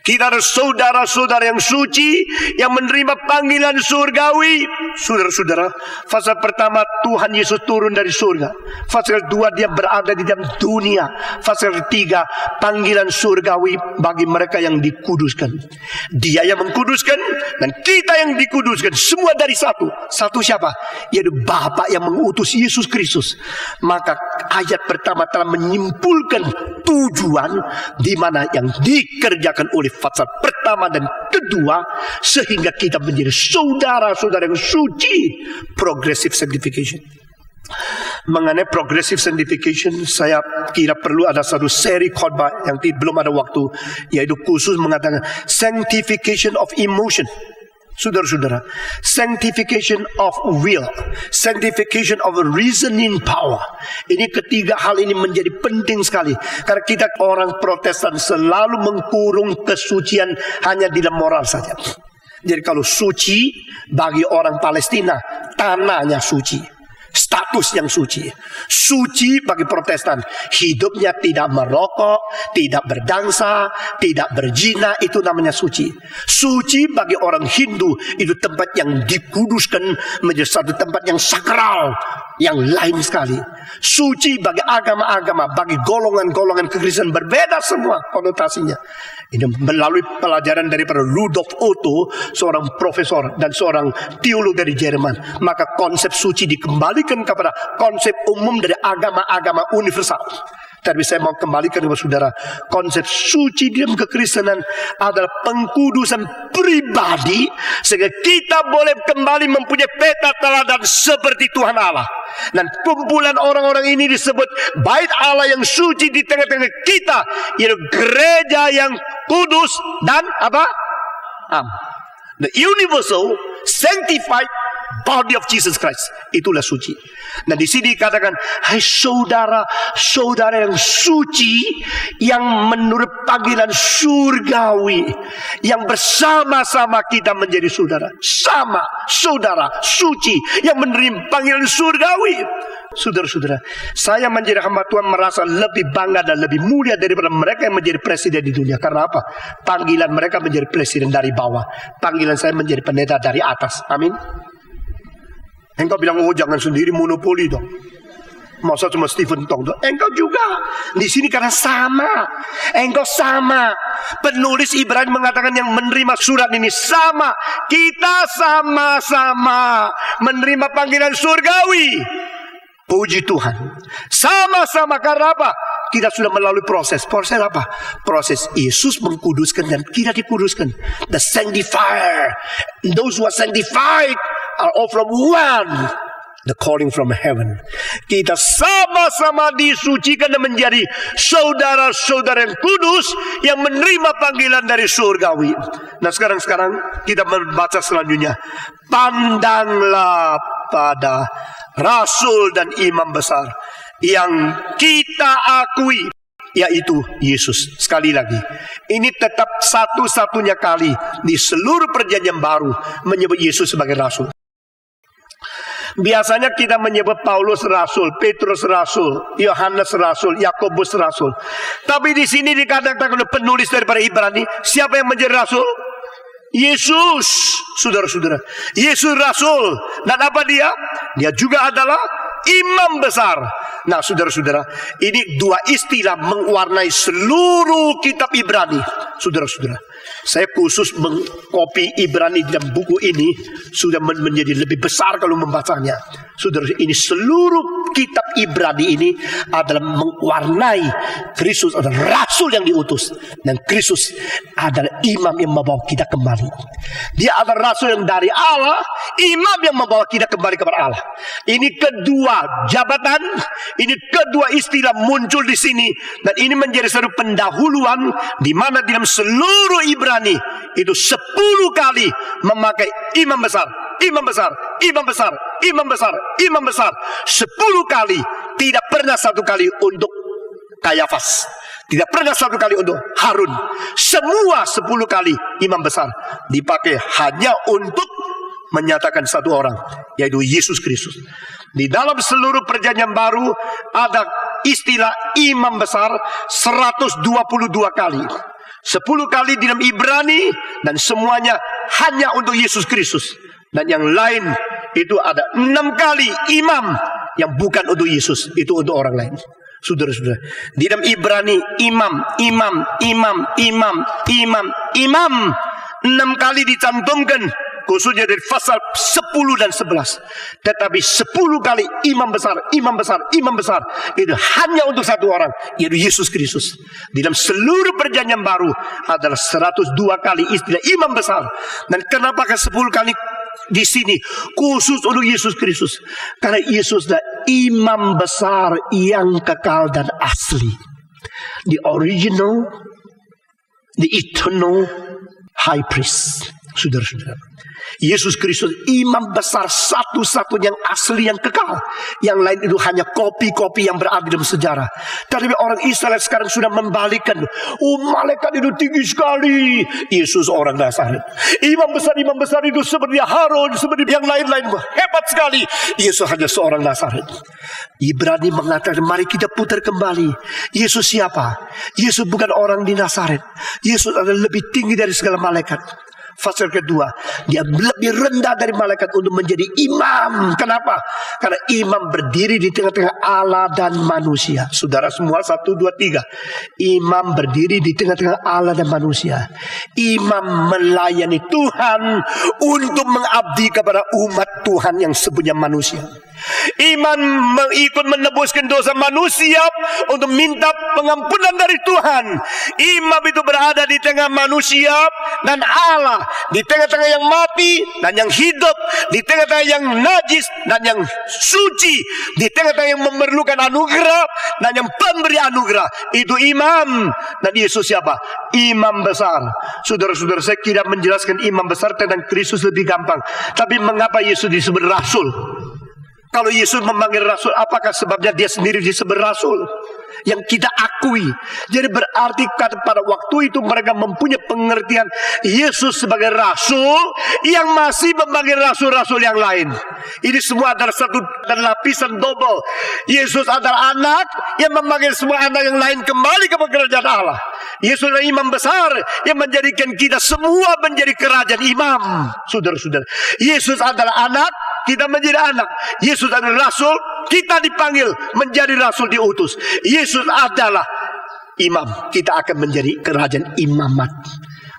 Kita adalah saudara-saudara yang suci, yang menerima panggilan surgawi. Saudara-saudara, fase pertama Tuhan Yesus turun dari surga. Fase kedua dia berada di dalam dunia. Fase ketiga panggilan surgawi bagi mereka yang dikuduskan. Dia yang mengkuduskan dan kita yang dikuduskan. Semua dari satu. Satu siapa? Yaitu Bapa yang mengutus Yesus Kristus. Maka ayat pertama telah menyimpulkan tujuan di mana yang dikerjakan oleh fase pertama dan kedua, sehingga kita menjadi saudara-saudara yang suci. Progressive sanctification. Mengenai progressive sanctification, saya kira perlu ada satu seri khotbah yang belum ada waktu, yaitu khusus mengatakan sanctification of emotion. Saudara-saudara, sanctification of will, sanctification of reasoning power. Ini ketiga hal ini menjadi penting sekali. Karena kita orang Protestan selalu mengkurung kesucian hanya di dalam moral saja. Jadi kalau suci bagi orang Palestina, tanahnya suci. Status yang suci. Suci bagi Protestan, hidupnya tidak merokok, tidak berdansa, tidak berzina, itu namanya suci. Suci bagi orang Hindu, itu tempat yang dikuduskan menjadi satu tempat yang sakral. yang lain sekali. Suci bagi agama-agama, bagi golongan-golongan kekristenan berbeda semua konotasinya. Ini melalui pelajaran daripada Rudolf Otto, seorang profesor dan seorang teolog dari Jerman. Maka konsep suci dikembalikan kepada konsep umum dari agama-agama universal. Tapi saya mau kembalikan kepada saudara, konsep suci dalam kekristenan adalah pengkudusan pribadi, sehingga kita boleh kembali mempunyai peta teladan seperti Tuhan Allah. Dan kumpulan orang-orang ini disebut bait Allah yang suci di tengah-tengah kita, yaitu gereja yang kudus dan apa? The universal sanctified body of Jesus Christ. Itulah suci. Nah di sini dikatakan, hai saudara-saudara yang suci, yang menurut panggilan surgawi, yang bersama-sama kita menjadi saudara. Sama saudara suci yang menerima panggilan surgawi. Saudara-saudara, saya menjadi hamba Tuhan merasa lebih bangga dan lebih mulia daripada mereka yang menjadi presiden di dunia. Karena apa? Panggilan mereka menjadi presiden dari bawah, panggilan saya menjadi pendeta dari atas. Amin. Engkau bilang, oh jangan sendiri, monopoli dong. Masa cuma Stephen Tong dong? Engkau juga. Di sini karena sama. Engkau sama. Penulis Ibrani mengatakan yang menerima surat ini sama. Kita sama-sama menerima panggilan surgawi. Puji Tuhan. Sama-sama karena apa? Kita sudah melalui proses. Proses apa? Proses Yesus mengkuduskan dan kita dikuduskan. The sanctifier. Those who are sanctified are all from one. The calling from heaven. Kita sama-sama disucikan dan menjadi saudara-saudara yang kudus yang menerima panggilan dari surgawi. Nah sekarang kita membaca selanjutnya. Pandanglah pada Rasul dan Imam besar yang kita akui, yaitu Yesus. Sekali lagi, ini tetap satu-satunya kali di seluruh perjanjian baru menyebut Yesus sebagai Rasul. Biasanya kita menyebut Paulus Rasul, Petrus Rasul, Yohanes Rasul, Yakobus Rasul. Tapi di sini dikatakan oleh penulis daripada Ibrani, siapa yang menjadi Rasul? Yesus, saudara-saudara. Yesus Rasul. Dan apa dia? Dia juga adalah Imam besar. Nah saudara-saudara, ini dua istilah mewarnai seluruh kitab Ibrani. Saudara-saudara, saya khusus mengkopi Ibrani dalam buku ini sudah menjadi lebih besar kalau membacanya. Saudara, ini seluruh kitab Ibrani ini adalah mewarnai Kristus adalah Rasul yang diutus, dan Kristus adalah Imam yang membawa kita kembali. Dia adalah Rasul yang dari Allah, Imam yang membawa kita kembali kepada Allah. Ini kedua jabatan, ini kedua istilah muncul di sini, dan ini menjadi satu pendahuluan di mana dalam seluruh Ibrani itu 10 kali memakai imam besar, imam besar, imam besar, imam besar, imam besar. 10 kali, tidak pernah satu kali untuk Kayafas, tidak pernah satu kali untuk Harun. Semua 10 kali imam besar dipakai hanya untuk menyatakan satu orang, yaitu Yesus Kristus. Di dalam seluruh perjanjian baru ada istilah imam besar 122 kali. 10 kali di dalam Ibrani, dan semuanya hanya untuk Yesus Kristus. Dan yang lain itu ada 6 kali imam yang bukan untuk Yesus, itu untuk orang lain. Saudara-saudara, di dalam Ibrani imam 6 kali dicantumkan, khususnya dari pasal 10 dan 11. Tetapi 10 kali imam besar, imam besar, imam besar, itu hanya untuk satu orang, yaitu Yesus Kristus. Di dalam seluruh perjanjian baru adalah 102 kali istilah imam besar. Dan kenapa 10 kali di sini khusus untuk Yesus Kristus? Karena Yesus adalah imam besar yang kekal dan asli. The original, the eternal high priest. Saudara-saudara, Yesus Kristus imam besar satu-satunya yang asli, yang kekal. Yang lain itu hanya kopi-kopi yang berada dalam sejarah. Tapi orang Israel sekarang sudah membalikkan. Oh, malaikat itu tinggi sekali, Yesus orang Nazaret. Imam besar itu seperti Harun, seperti yang lain-lain, hebat sekali. Yesus hanya seorang Nazaret. Ibrani mengatakan, mari kita putar kembali. Yesus siapa? Yesus bukan orang di Nazaret. Yesus adalah lebih tinggi dari segala malaikat. Fase kedua, dia lebih rendah dari malaikat untuk menjadi imam. Kenapa? Karena imam berdiri di tengah-tengah Allah dan manusia. Saudara semua, 1, 2, 3. Imam berdiri di tengah-tengah Allah dan manusia. Imam melayani Tuhan untuk mengabdi kepada umat Tuhan yang sebenarnya manusia. Imam ikut menebuskan dosa manusia untuk minta pengampunan dari Tuhan. Imam itu berada di tengah manusia dan Allah, di tengah-tengah yang mati dan yang hidup, di tengah-tengah yang najis dan yang suci, di tengah-tengah yang memerlukan anugerah dan yang pemberi anugerah. Itu imam. Dan Yesus siapa? Imam besar. Saudara-saudara, saya tidak menjelaskan imam besar tentang Kristus lebih gampang. Tapi mengapa Yesus disebut rasul? Kalau Yesus memanggil rasul, apakah sebabnya dia sendiri disebut rasul? Yang kita akui. Jadi berarti pada waktu itu mereka mempunyai pengertian Yesus sebagai rasul yang masih memanggil rasul-rasul yang lain. Ini semua adalah satu dan lapisan double. Yesus adalah anak yang memanggil semua anak yang lain kembali ke kerajaan Allah. Yesus adalah imam besar yang menjadikan kita semua menjadi kerajaan imam. Saudara-saudara, Yesus adalah anak, kita menjadi anak. Yesus adalah rasul, kita dipanggil menjadi rasul diutus. Yesus adalah imam, kita akan menjadi kerajaan imamat.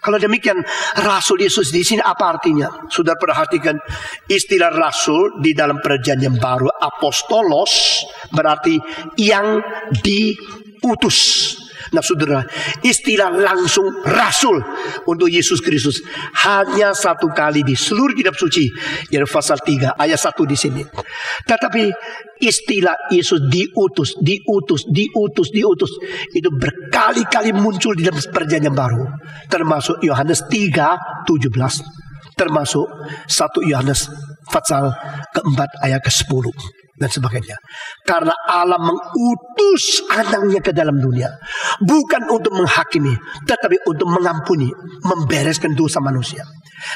Kalau demikian, rasul Yesus di sini apa artinya? Sudah perhatikan istilah rasul di dalam perjanjian baru, apostolos berarti yang diutus. Nah saudara, istilah langsung rasul untuk Yesus Kristus hanya satu kali di seluruh kitab suci, yaitu pasal 3 ayat 1 di sini. Tetapi istilah Yesus diutus itu berkali-kali muncul di dalam perjanjian baru, termasuk Yohanes 3:17, termasuk 1 Yohanes pasal keempat ayat ke-10 dan sebagainya. Karena Allah mengutus anaknya ke dalam dunia, bukan untuk menghakimi, tetapi untuk mengampuni, membereskan dosa manusia.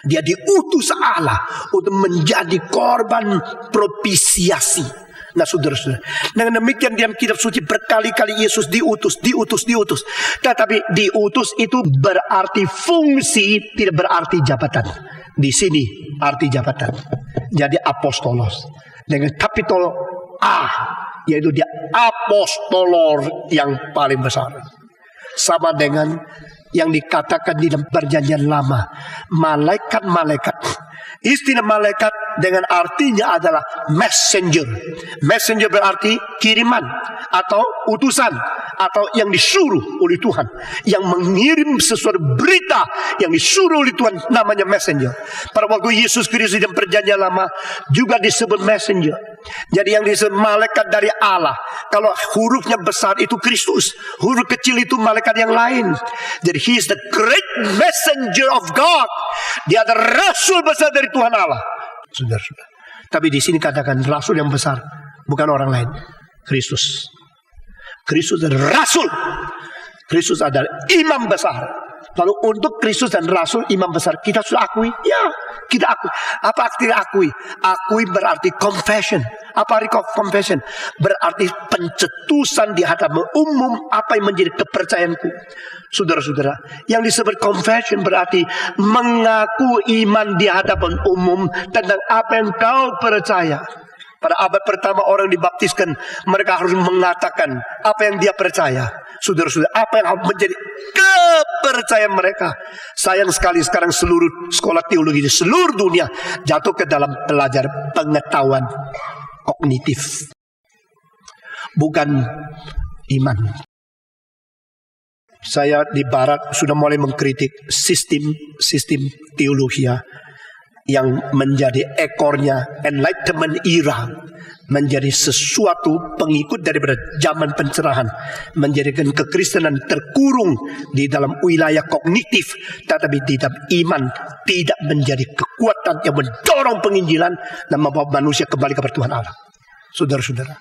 Dia diutus Allah untuk menjadi korban propisiasi. Nah saudara-saudara, dengan demikian dalam kitab suci berkali-kali Yesus diutus. Tetapi diutus itu berarti fungsi, tidak berarti jabatan. Di sini arti jabatan. Jadi apostolos dengan kapital A, yaitu dia apostolor yang paling besar. Sama dengan yang dikatakan di dalam perjanjian lama, malaikat-malaikat. Istilah malaikat dengan artinya adalah messenger. Messenger berarti kiriman atau utusan atau yang disuruh oleh Tuhan, yang mengirim sesuatu berita yang disuruh oleh Tuhan, namanya messenger. Pada waktu Yesus Kristus dalam perjanjian lama juga disebut messenger. Jadi yang disebut malaikat dari Allah, kalau hurufnya besar itu Kristus, huruf kecil itu malaikat yang lain. Jadi he is the great messenger of God. Dia adalah rasul besar dari Tuhan Allah. Saudara-saudara, tapi di sini katakan rasul yang besar bukan orang lain, Kristus. Kristus adalah rasul. Kristus adalah imam besar. Lalu untuk Kristus dan rasul imam besar, kita sudah akui? Ya, kita akui. Apa artinya akui? Akui berarti confession. Apa arti confession? Berarti pencetusan di hadapan umum apa yang menjadi kepercayaanku. Saudara-saudara, yang disebut confession berarti mengaku iman di hadapan umum tentang apa yang kau percaya. Pada abad pertama orang dibaptiskan, mereka harus mengatakan apa yang dia percaya. Saudara-saudara, apa yang menjadi kepercayaan mereka. Sayang sekali sekarang seluruh sekolah teologi di seluruh dunia jatuh ke dalam belajar pengetahuan kognitif, bukan iman. Saya di barat sudah mulai mengkritik sistem teologi yang menjadi ekornya Enlightenment era, menjadi sesuatu pengikut daripada zaman pencerahan, menjadikan kekristenan terkurung di dalam wilayah kognitif, tetapi di dalam iman tidak menjadi kekuatan yang mendorong penginjilan dan membawa manusia kembali kepada Tuhan Allah. Saudara-saudara,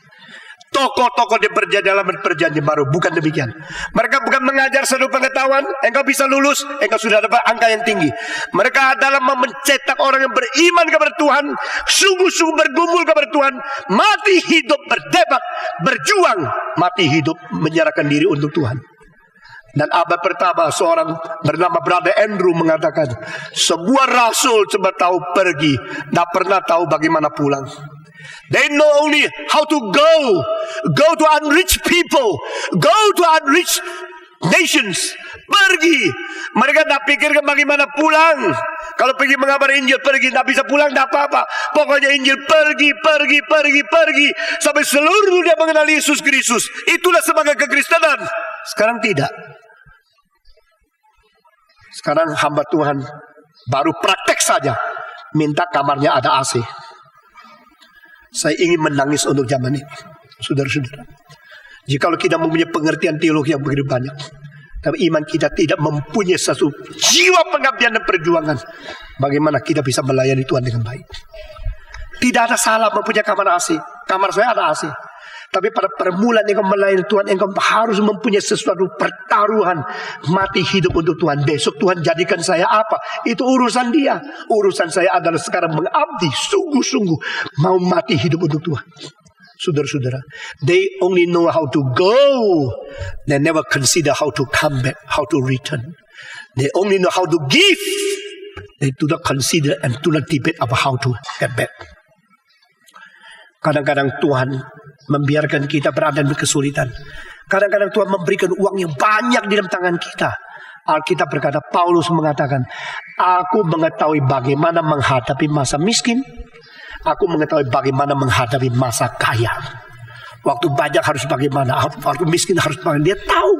tokoh-tokoh di perjanjian baru bukan demikian. Mereka bukan mengajar satu pengetahuan, engkau bisa lulus, engkau sudah dapat angka yang tinggi. Mereka adalah mencetak orang yang beriman kepada Tuhan, sungguh-sungguh bergumul kepada Tuhan, mati hidup berdebat, berjuang, mati hidup menyerahkan diri untuk Tuhan. Dan abad pertama seorang bernama Brother Andrew mengatakan, sebuah rasul cuma tahu pergi, tak pernah tahu bagaimana pulang. They know only how to go to unreached people, go to unreached nations. Pergi. Mereka tak pikirkan bagaimana pulang. Kalau pergi mengabar Injil, pergi, tak bisa pulang, tak apa-apa. Pokoknya Injil pergi. Sampai seluruh dunia mengenal Yesus Kristus. Itulah semangat kekristenan. Sekarang tidak. Sekarang hamba Tuhan baru praktek saja, minta kamarnya ada AC. Saya ingin menangis untuk zaman ini, saudara-saudara. Jikalau kita mempunyai pengertian teologi yang begitu banyak, tapi iman kita tidak mempunyai satu jiwa pengabdian dan perjuangan, bagaimana kita bisa melayani Tuhan dengan baik? Tidak ada salah mempunyai kamar AC. Kamar saya ada AC. Tapi pada permulaan engkau melayani Tuhan, engkau harus mempunyai sesuatu pertaruhan mati hidup untuk Tuhan. Besok Tuhan jadikan saya apa? Itu urusan dia. Urusan saya adalah sekarang mengabdi sungguh-sungguh, mau mati hidup untuk Tuhan. Saudara-saudara, they only know how to go. They never consider how to come back, how to return. They only know how to give. They do not consider and do not debate about how to get back. Kadang-kadang Tuhan membiarkan kita berada dalam kesulitan. Kadang-kadang Tuhan memberikan uang yang banyak di dalam tangan kita. Alkitab berkata, Paulus mengatakan, aku mengetahui bagaimana menghadapi masa miskin. Aku mengetahui bagaimana menghadapi masa kaya. Waktu banyak harus bagaimana, waktu miskin harus bagaimana. Dia tahu.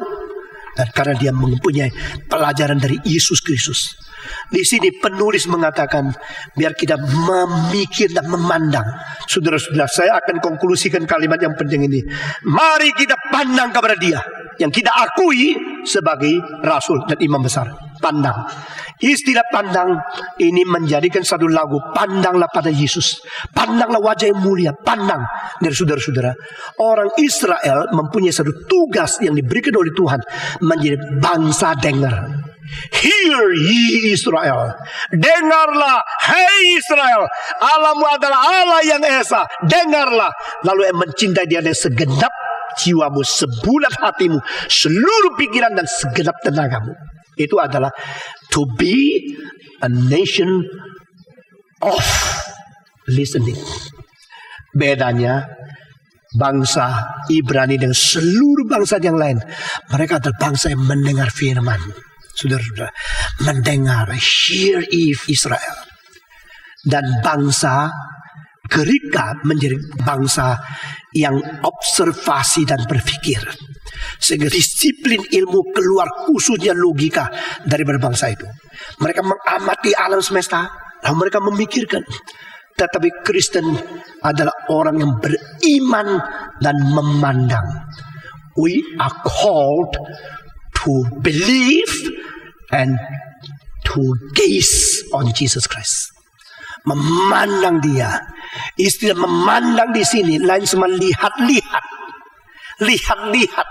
Dan karena dia mempunyai pelajaran dari Yesus Kristus. Di sini penulis mengatakan, biar kita memikir dan memandang. Saudara-saudara, saya akan konklusikan kalimat yang penting ini. Mari kita pandang kepada dia yang kita akui sebagai rasul dan imam besar. Pandang. Istilah pandang ini menjadikan satu lagu. Pandanglah pada Yesus. Pandanglah wajah yang mulia. Pandang. Dari saudara-saudara, orang Israel mempunyai satu tugas yang diberikan oleh Tuhan, menjadi bangsa dengar. Hear ye Israel. Dengarlah, hai Israel. Allahmu adalah Allah yang esa. Dengarlah. Lalu yang mencintai dia dengan segenap jiwamu, sebulat hatimu, seluruh pikiran dan segenap tenagamu. Itu adalah to be a nation of listening. Bedanya bangsa Ibrani dengan seluruh bangsa yang lain, mereka adalah bangsa yang mendengar firman. Saudara-saudara, mendengar, hear ye Israel. Dan bangsa Gerika menjadi bangsa yang observasi dan berpikir. Sehingga disiplin ilmu keluar khususnya logika dari bangsa itu. Mereka mengamati alam semesta, lalu mereka memikirkan. Tetapi Kristen adalah orang yang beriman dan memandang. We are called to believe and to gaze on Jesus Christ. Memandang dia. Istilah memandang di sini lain sama lihat-lihat. Lihat-lihat.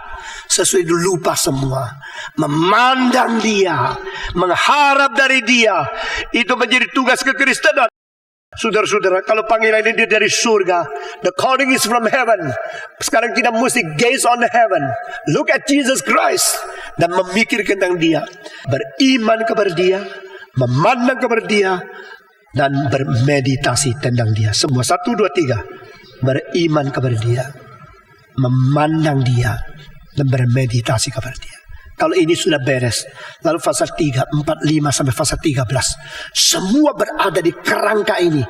Sesuai lupa semua. Memandang dia. Mengharap dari dia. Itu menjadi tugas kekristenan. Saudara-saudara, kalau panggilan ini dari surga, the calling is from heaven. Sekarang kita mesti gaze on heaven, look at Jesus Christ, dan memikirkan tentang dia, beriman kepada dia, memandang kepada dia, dan bermeditasi tentang dia. Semua 1, 2, 3. Beriman kepada dia, memandang dia, dan bermeditasi kepada dia. Kalau ini sudah beres, lalu pasal 3, 4, 5 sampai pasal 13, semua berada di kerangka ini.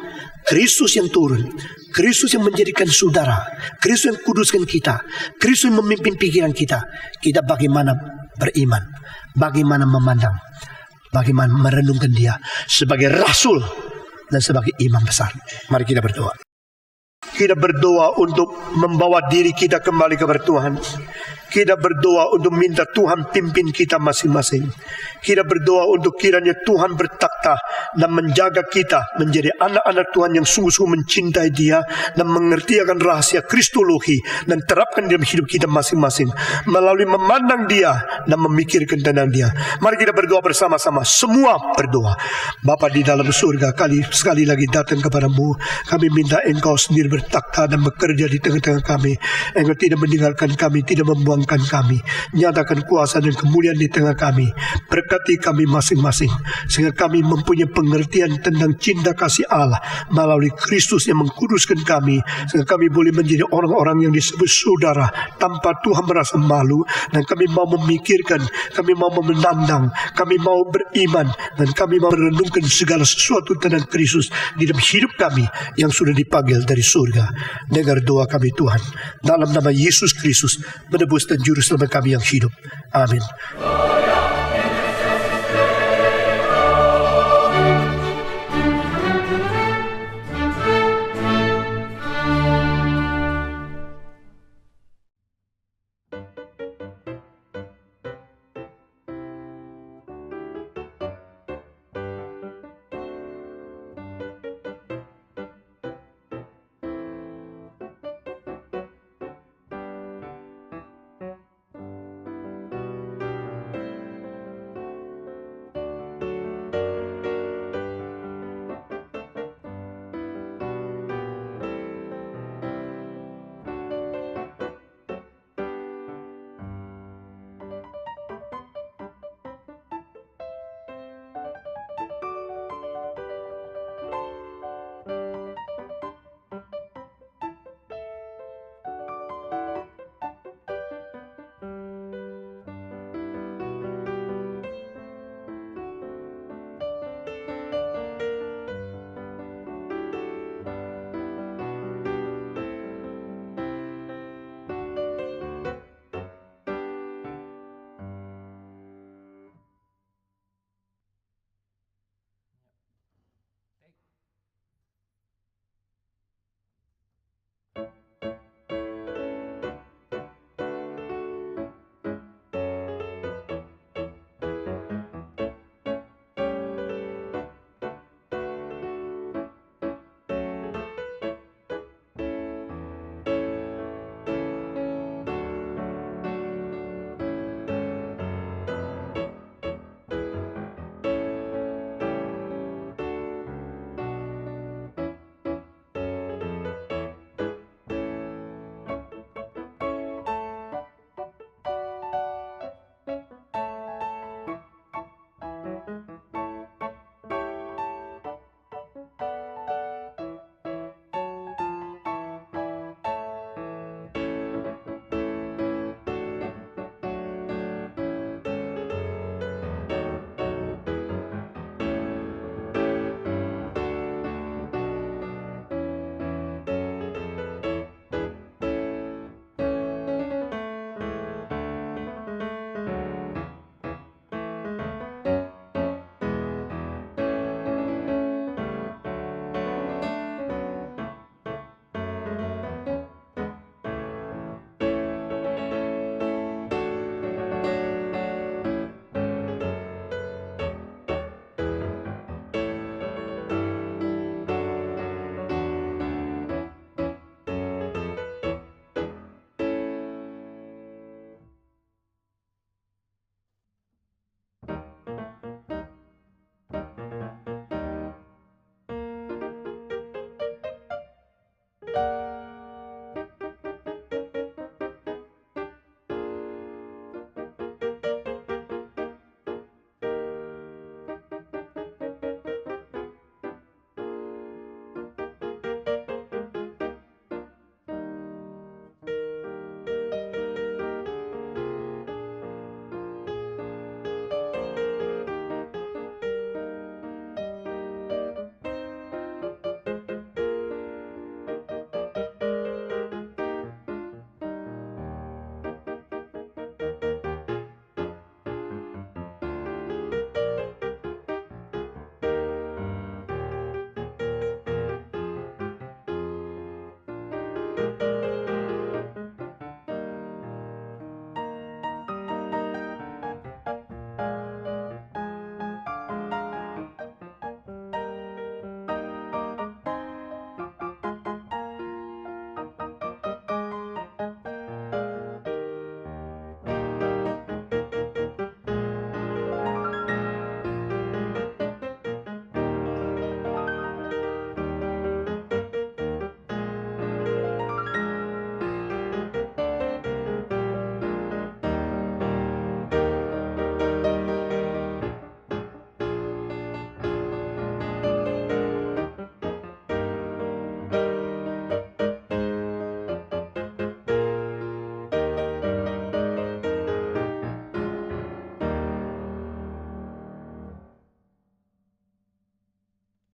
Kristus yang turun, Kristus yang menjadikan saudara, Kristus yang kuduskan kita, Kristus yang memimpin pikiran kita. Kita bagaimana beriman, bagaimana memandang, bagaimana merenungkan dia sebagai rasul dan sebagai imam besar. Mari kita berdoa. Kita berdoa untuk membawa diri kita kembali kepada Tuhan. Kita berdoa untuk minta Tuhan pimpin kita masing-masing. Kita berdoa untuk kiranya Tuhan bertakhta dan menjaga kita menjadi anak-anak Tuhan yang sungguh-sungguh mencintai Dia dan mengerti akan rahasia kristologi dan terapkan dalam hidup kita masing-masing melalui memandang Dia dan memikirkan tentang Dia. Mari kita berdoa bersama-sama. Semua berdoa. Bapa di dalam surga, sekali lagi datang kepadamu. Kami minta Engkau sendiri bertakhta dan bekerja di tengah-tengah kami. Engkau tidak meninggalkan kami, tidak membuang tolongkan kami, nyatakan kuasa dan kemuliaan di tengah kami, berkati kami masing-masing, sehingga kami mempunyai pengertian tentang cinta kasih Allah melalui Kristus yang mengkuduskan kami, sehingga kami boleh menjadi orang-orang yang disebut saudara tanpa Tuhan merasa malu, dan kami mau memikirkan, kami mau menandang, kami mau beriman, dan kami mau merenungkan segala sesuatu tentang Kristus di dalam hidup kami yang sudah dipanggil dari surga. Dengar doa kami Tuhan, dalam nama Yesus Kristus, menebus dan juru selamat kami yang hidup. Amin.